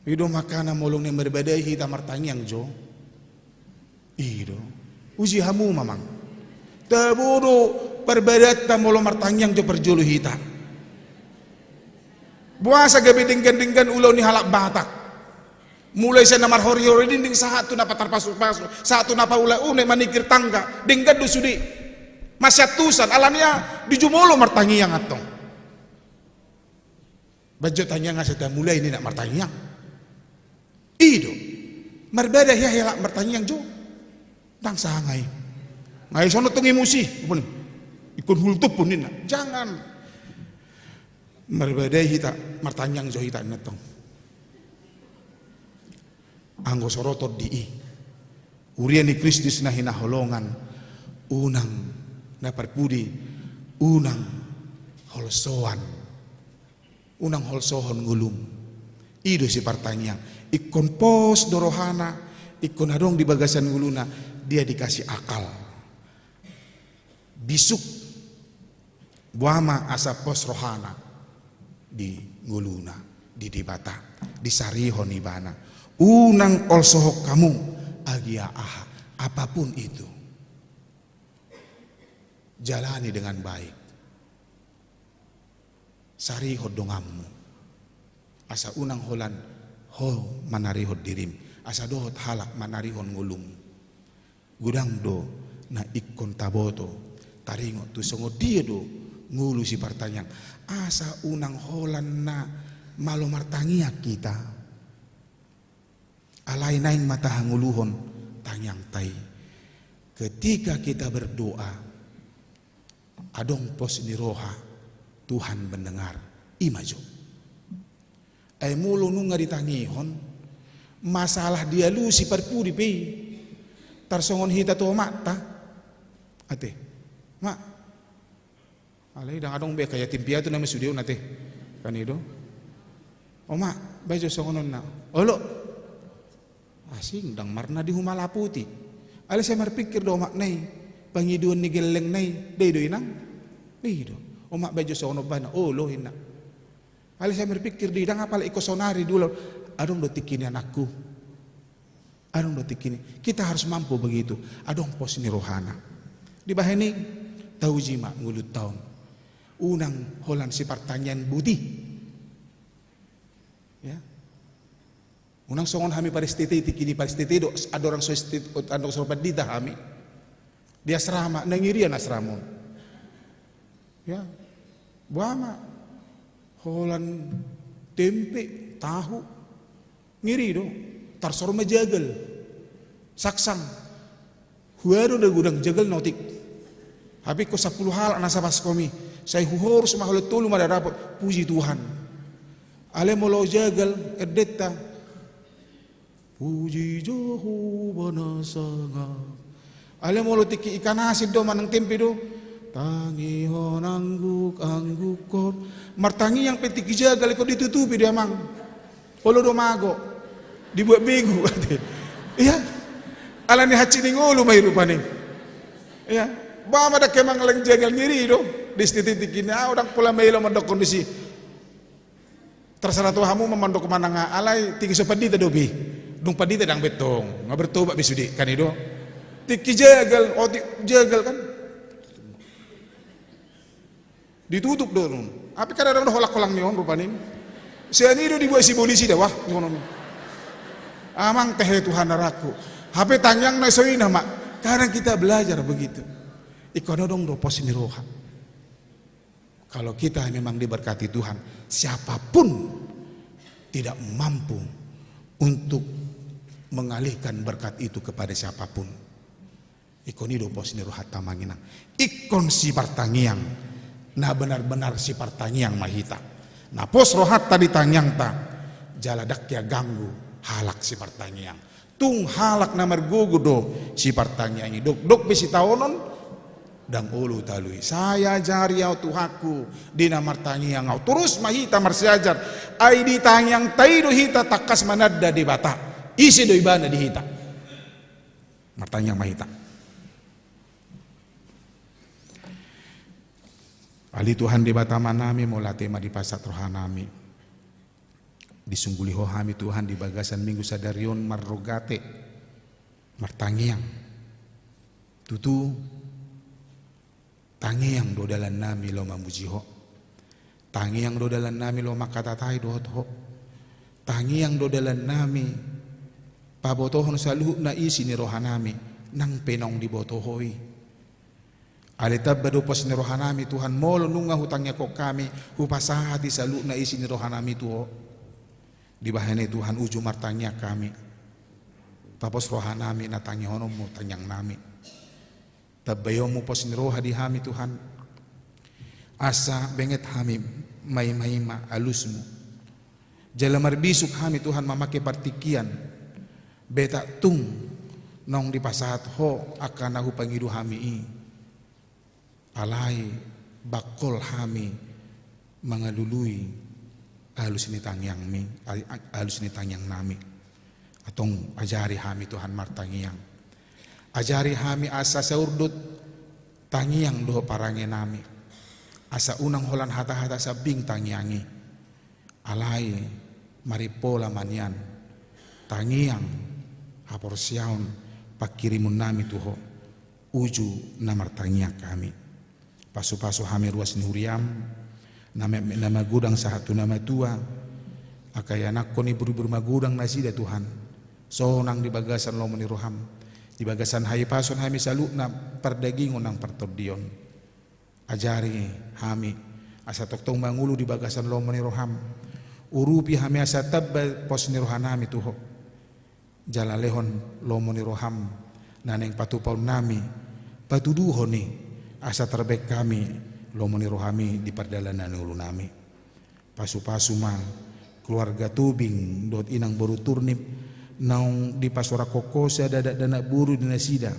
Ido makana molong ni berbedai hita martangyang jo. Ido. Uji hamu mamang. Taburo perbedat ta molong martangyang jo perjulu hita. Buasa gabi dinggan ulau ni halak batak. Mulai saya namar hori dinding satu napa terpasuk-pasuk, satu napa ulai manikir tangga, dinggan do sudi. Masyatusan alamnya dijumolo martangyang atong. Bajo tanya ngasih mulai ini nak martangyang. Ido marbeda ya martangyang jo. Dang sangai. Ngai sono tungi musi pun. Ikun hultup pun nina. Jangan. Marbeda hita martangyang jo hita natong. Anggo sorotot dii. Urian ni Kristus na hinaholongan. Unang na perpudi. Unang holsoan. Unang holsohon ngulum. Ido si partangyang. Ikon pos dorohana, ikon adong di bagasan nguluna, dia dikasih akal. Bisuk buama asa pos rohana di nguluna, di dibata, di sarihon ibana. Unang olsohok kamu agia aha, apapun itu. Jalani dengan baik. Sarihon dongammu. Asa unang holan ho manarihod dirim asa dohot halak manarihon ngulum gudang do na ikon taboto taringo tu songo dia do ngulu si partangyang asa unang holan na malo martangia kita alai naing mata hanguluhon tanyang tai ketika kita berdoa adong pos ni roha Tuhan mendengar imajo. Mulu nunga ditangihon masalah dia lu si perpudi pe tarsongon hita to mata ate mak alai dang adong be kaya timpia tu nama studio nate kanido o mak bajo songonon na olo asing dang marna di humala puti ale saya marpikir do mak nai pangiduan ni geleng nai dei do inang do o mak bajo songono bana olo hina. Kali saya berpikir di dang apal ikosonari dulu, adong do tikini anakku, adong do tikini. Kita harus mampu begitu. Adong pos ni rohana. Di bahini tahu jima ngulut tahun. Unang holan si pertanyaan budi. Ya. Unang songon hami paristiti tikini paristiti do adorang soistit adong sobat dita hami. Dia asrama nangirian asramon. Ya. Buama holan tempe, tahu, ngiri do, tarsor majagal, saksang, huado da gudang jagal nautik, habis ko 10 hal nasa baskomi, saya huhor semua hal tulu mada dapat puji Tuhan, ale molo jagal erdeta, puji Jehovah nasanga, ale molo tiki ikan asin do manang tempe do. Tangihon angguk martangi yang petik jagal kok ditutupi dia mang olo do mago dibuat begu iya alani hacini ngulu may rupani iya bama da kemang lang jagal ngiri do distititik ini udang pula mailo mandok kondisi terserah Tuhanmu memandok kemana nga alay tiki so padita do bi dung padita dang betong nga bertobat bisudi kan itu tiki jagal jagal kan ditutup doon. Api kadang-kadang holak-holang niyon rupanya. Siya nido dibuat si polisi dah wah. Amang teh Tuhan naraku. Hape tangyang na soy nama. Kadang kita belajar begitu. Ikono dong do pos ni roha. Kalau kita memang diberkati Tuhan, siapapun tidak mampu untuk mengalihkan berkat itu kepada siapapun. Ikoni do pos ni roha tamanginang. Ikon si partangiang. Nah benar-benar si partangyang mahita. Nah pos rohat tadi tangyang ta jaladak ya ganggu halak si partangyang. Tung halak na margugu do si partangyang ini dok besi taonon dang ulu talui. Saya jari au tuhaku dina martangyang au terus mahita marsiajar. Ai di tangyang taido hita takas manadda di bata. Isi do ibana di hita. Martangyang mahita. Ali Tuhan di bataman nami mula tema di pasat rohanami Disungguliho hami Tuhan di bagasan minggu sadarion marrogate martangiang tutu tangiang do dalan nami lo mamujiho, tangiang do dalan nami lo makatatai do ho, tangiang do dalan nami pabotohon saluh na isi ni rohanami nang penong dibotohoi. Alitab bado pas ni rohanami Tuhan molo nunga hutangnya kok kami upasahati saluh na isi ni rohanami tuho. Di bahane Tuhan uju martangnya kami. Papos rohanami natangnya honom mo tanyang nami. Tabayo mo pos ni roha di hami Tuhan. Asa benget hami may-mayma alus mo. Jala marbisuk hami Tuhan mamake partikian. Beta tung nong dipasahat ho akan aku pangidu hami i. Alai bakol hami mangalului alus ni tangyang mi, alus ni tangyang nami. Atong ajari hami Tuhan martangiang. Ajari hami asa saurdut tangiang doho parange nami. Asa unang holan hata-hata sabing tangiangi. Alai maripola manyan. Tangiang hapor siaon pakirimun nami tuho. Uju na martangiang kami. Pasu-pasu hami ruas ni huriam. Nama gudang sahatu nama tua. Akai anak ko ni buru-buru magudang nasida Tuhan. Sonang di bagasan lo ni roham. Di bagasan hai pason hami salu na perdagingon ng pertordion. Ajari hami asa toktong mangulu di bagasan lo ni roham. Urupi hami asa tabba pos ni rohanami tuho. Jalalehon lo ni roham. Naneng patupaw nami patuduho ni asa terbek kami lo ni rohami di perdalanan ulu nami. Pasu-pasu mang keluarga tubing dot inang baru turnip naung di pasora kokosa dadak dana buru di nasida.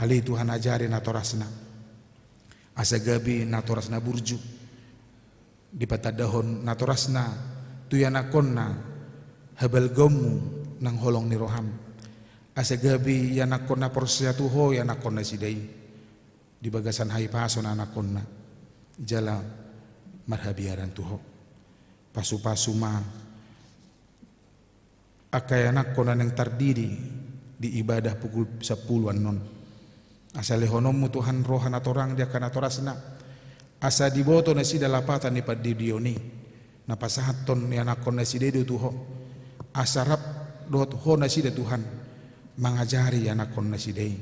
Ali Tuhan ajari natorasna. Asa gabi natorasna burju. Di patadahon natorasna tuyanakonna habal gomu nang holong ni roham. Asa gabi yanakonna porsyatuho yanakonna sidai. Di bagasan hai pason anakonna. Jala marhabiaran tuho. Pasu-pasu ma akai anak kona yang terdiri di ibadah pukul 10-an non. Asa lehonomu Tuhan rohan atorang dia kana torasna. Asa diboto nasi dalapatan ni padidioni. Napasahat ton ni anak kona si dedo tuho. Asa rap dot ho nasi de Tuhan mangajari anak kona si dei.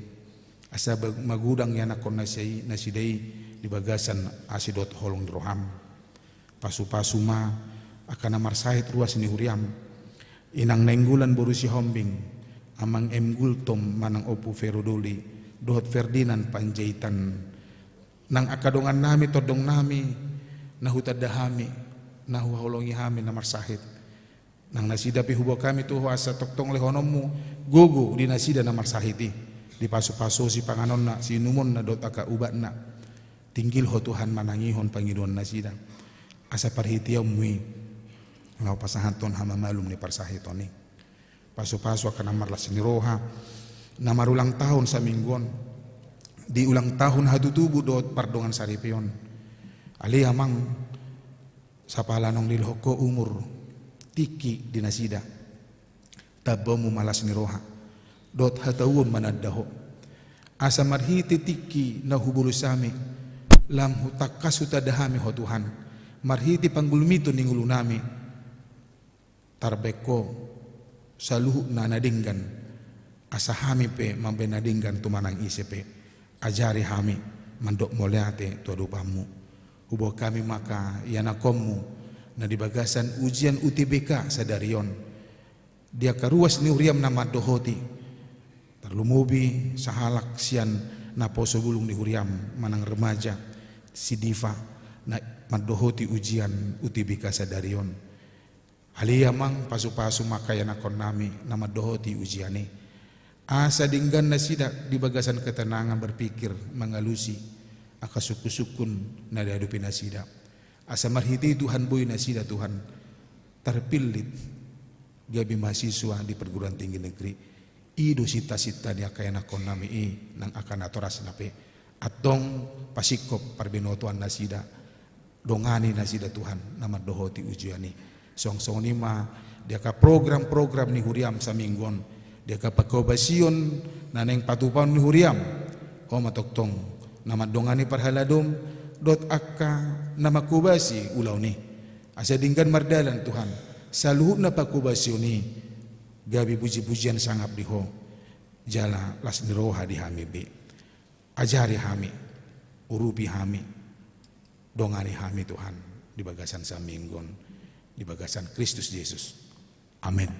Asa magudang ni anak kona si nasi dei di bagasan asidot holong roham. Pasu-pasu ma akan amar sahit ruas ni huriam. Inang nenggulan borusi hombing amang emgultom manang opu ferodoli dohot Ferdinand Panjaitan nang akadongan nami todong nami nahutadahami nahuholongi hami namar sahit nang nasidapi hubo kami tuho asa toktong lehonomu gogo di nasida namar sahiti di paso-paso si panganon na si numon na dot aka ubat na tinggil ho Tuhan manangihon pangidon nasida asa parhitiaw mui ngau pasahanton hama malum ni parsahitoni. Paso-paso akan namarlas ni roha. Namar ulang tahun sa mingguan. Di ulang tahun hatutubu dot pardongan saripion. Ali amang sa palanong nilhoko umur tiki dinasida. Tabamu malas ni roha. Dot hatawun manadaho. Asa marhiti tiki na hubulusami. Lam hutakas hutadahami ho Tuhan. Marhiti panggulmito ning ulunami. Tarbeko saluhu na nadinggan asa hami pe mambe nadinggan tumanang isepe ajari hami mandok moleate tuadupamu hubo kami maka yanakommu na di bagasan ujian UTBK sadarion dia karuas ni huriam na madohoti terlumubi sahalak sian na poso bulung ni huriam manang remaja si diva na madohoti ujian UTBK sadarion. Aliyamang pasu-pasu makayan akon nami nama dohoti ujiane. Asa dinggan na sida di bagasan ketenangan berpikir mengalusi aka suku-sukun na dadupi na sida. Asa marhiti Tuhan boy na sida Tuhan terpilit gabi mahasiswa di perguruan tinggi negeri. Ido sita-sita dia kayan akon nami nang akan atoras nape. Atong pasikop parbinotuan na sida dongani na sida Tuhan nama dohoti ujiane. Song nima dia ka program-program ni huriam sa minggon. Dia ka pakobasion naneng patupan ni huriam. Ho matoktong nama dongani parhaladom dot akka nama kubasi ulaw ni. Asa dinggan mardalan Tuhan. Sa luhut na pakubasyon ni gabi puji-pujian sangap diho. Jala las niroha di hami be. Ajari hami, urupi hami, dongani hami Tuhan di bagasan sa minggon, di bagasan Kristus Yesus. Amin.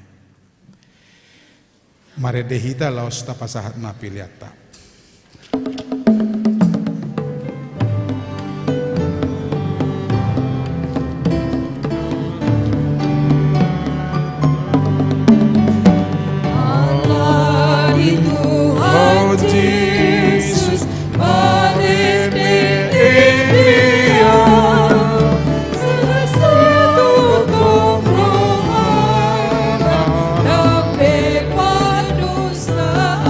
Mare dehita laos tapasahat mapiliata. Allah di Tuhan Yesus, mari dia satu rohana dapat padustaan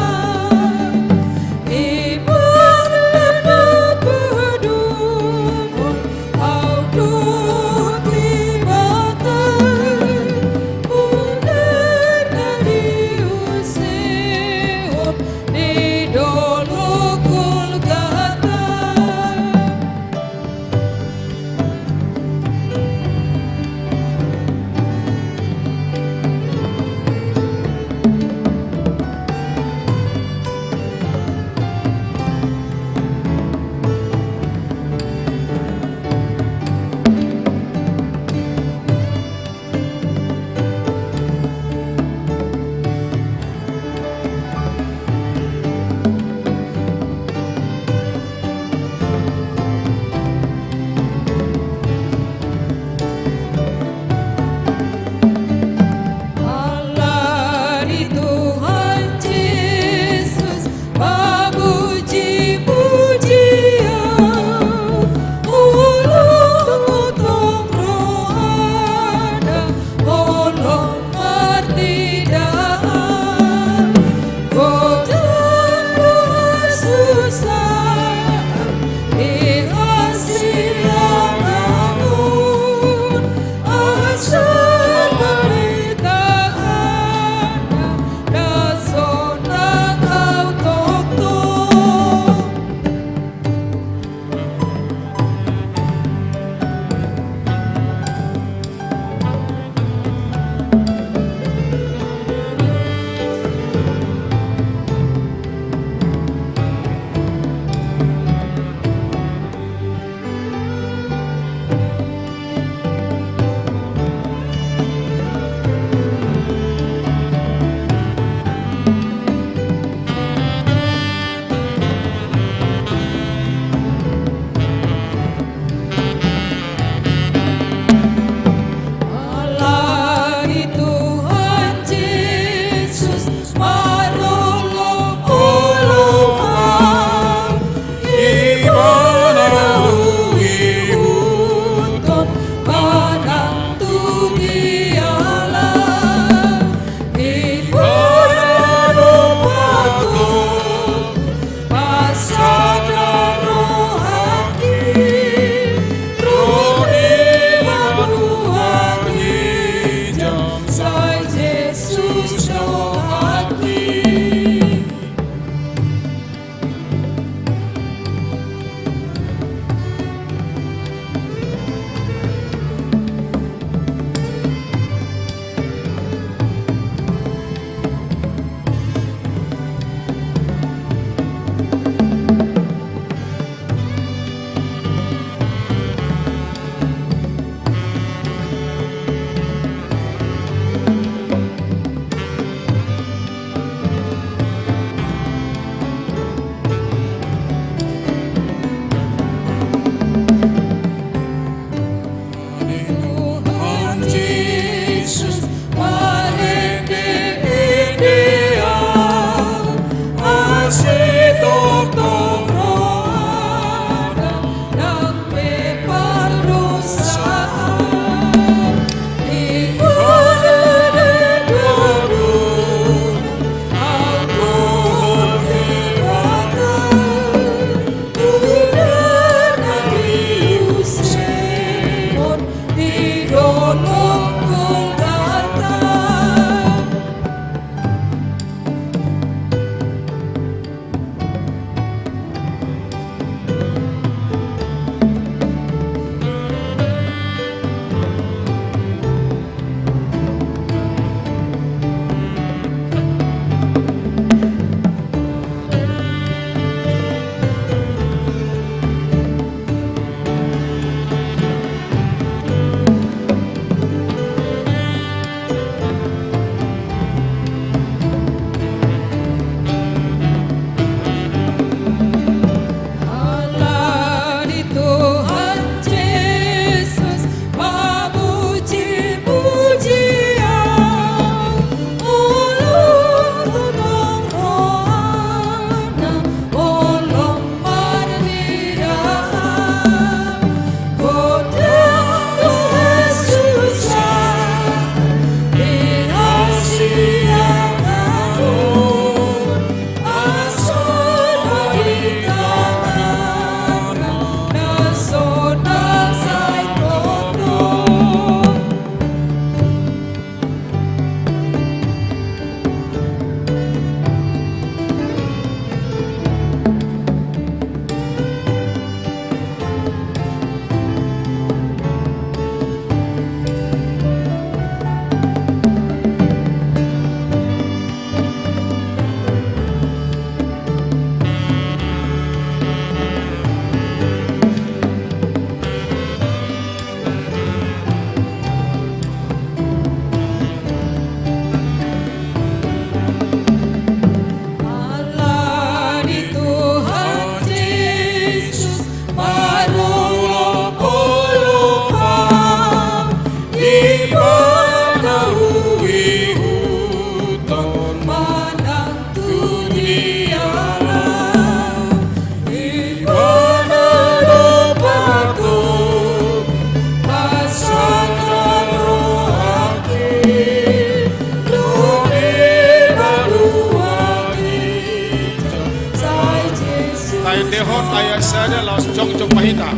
kita.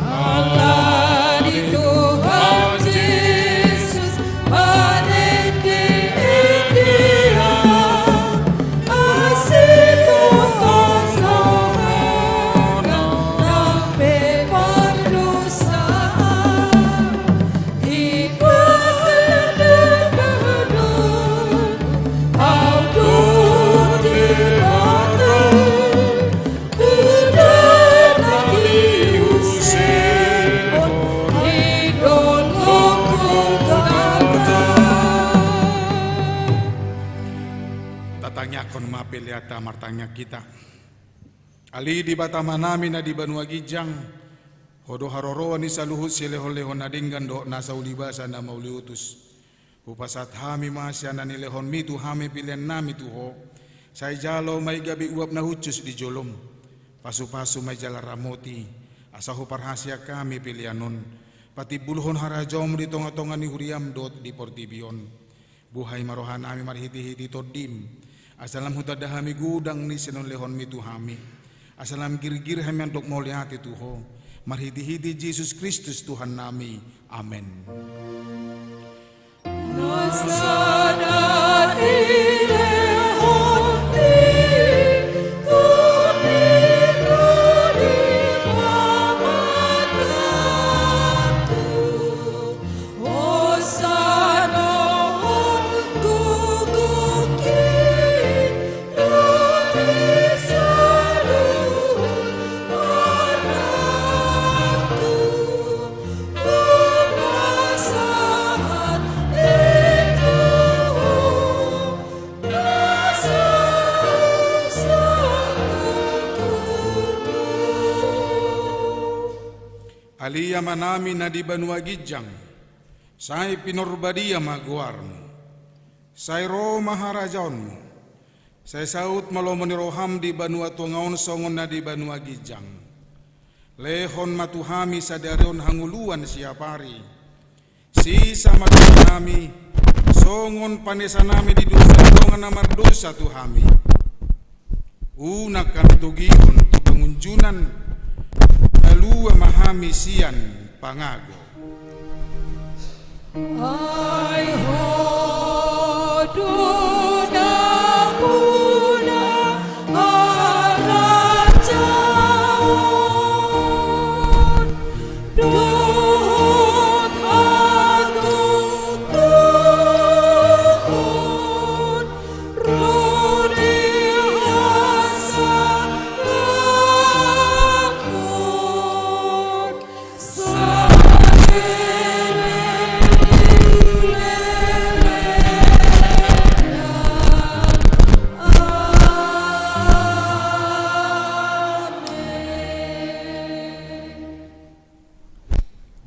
Allah di Tuhan Yesus meniti India, asih Tuhan selamat sampai pendosa, ikut berdun, audun di mata, udah diusir, Tatanya kon mapiliata martanya kita. Ali di batama nami na di Banua Gijang. Hodo haroroan ni saluhut silehon-lehon na dinggan do nasa ulibasa na mauliutus. Upasat hami masya na nilehon mitu hami pilihan nami tuho. Say jalo may gabi uap na hucus di jolom. Pasu-pasu may jala ramoti. Asahu parhasya kami pilihanon. Pati buluhon harajom di tonga-tonga ni huriam dot di portibion. Buhay marohan ami marhiti-hiti todim. Asalam hutadahami gudang ni sinon lehon mitu hami. Asalam gir-gir hami antok moliati tuho. Marhiti-hiti Yesus Kristus Tuhan nami. Amen. Aliyah manami na di Banua Gijang, say pinorbadia maguarmu, say ro maharajaonmu, say saut malomoni roham di Banua Tungaon songon na di Banua Gijang, lehon matuhami sadarion hanguluan siapari, sisa matuhami, songon panesanami di dosa dongan namar dosa tuhami, unakan tugion tubangunjunan, alua mahami sian pangago. Ai hodu na puna harajaon, dohot hatut tuhun, rodi hasa lakon,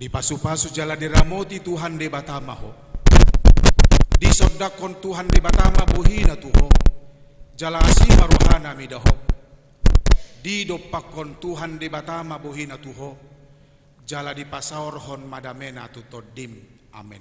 Di pasu-pasu jala diramoti Tuhan de batamaho. Di sodakon Tuhan de batama buhina tuho. Jala asima rohana midaho. Di dopakon Tuhan de batama buhina tuho. Jala di pasaorhon madamena tutodim. Amin.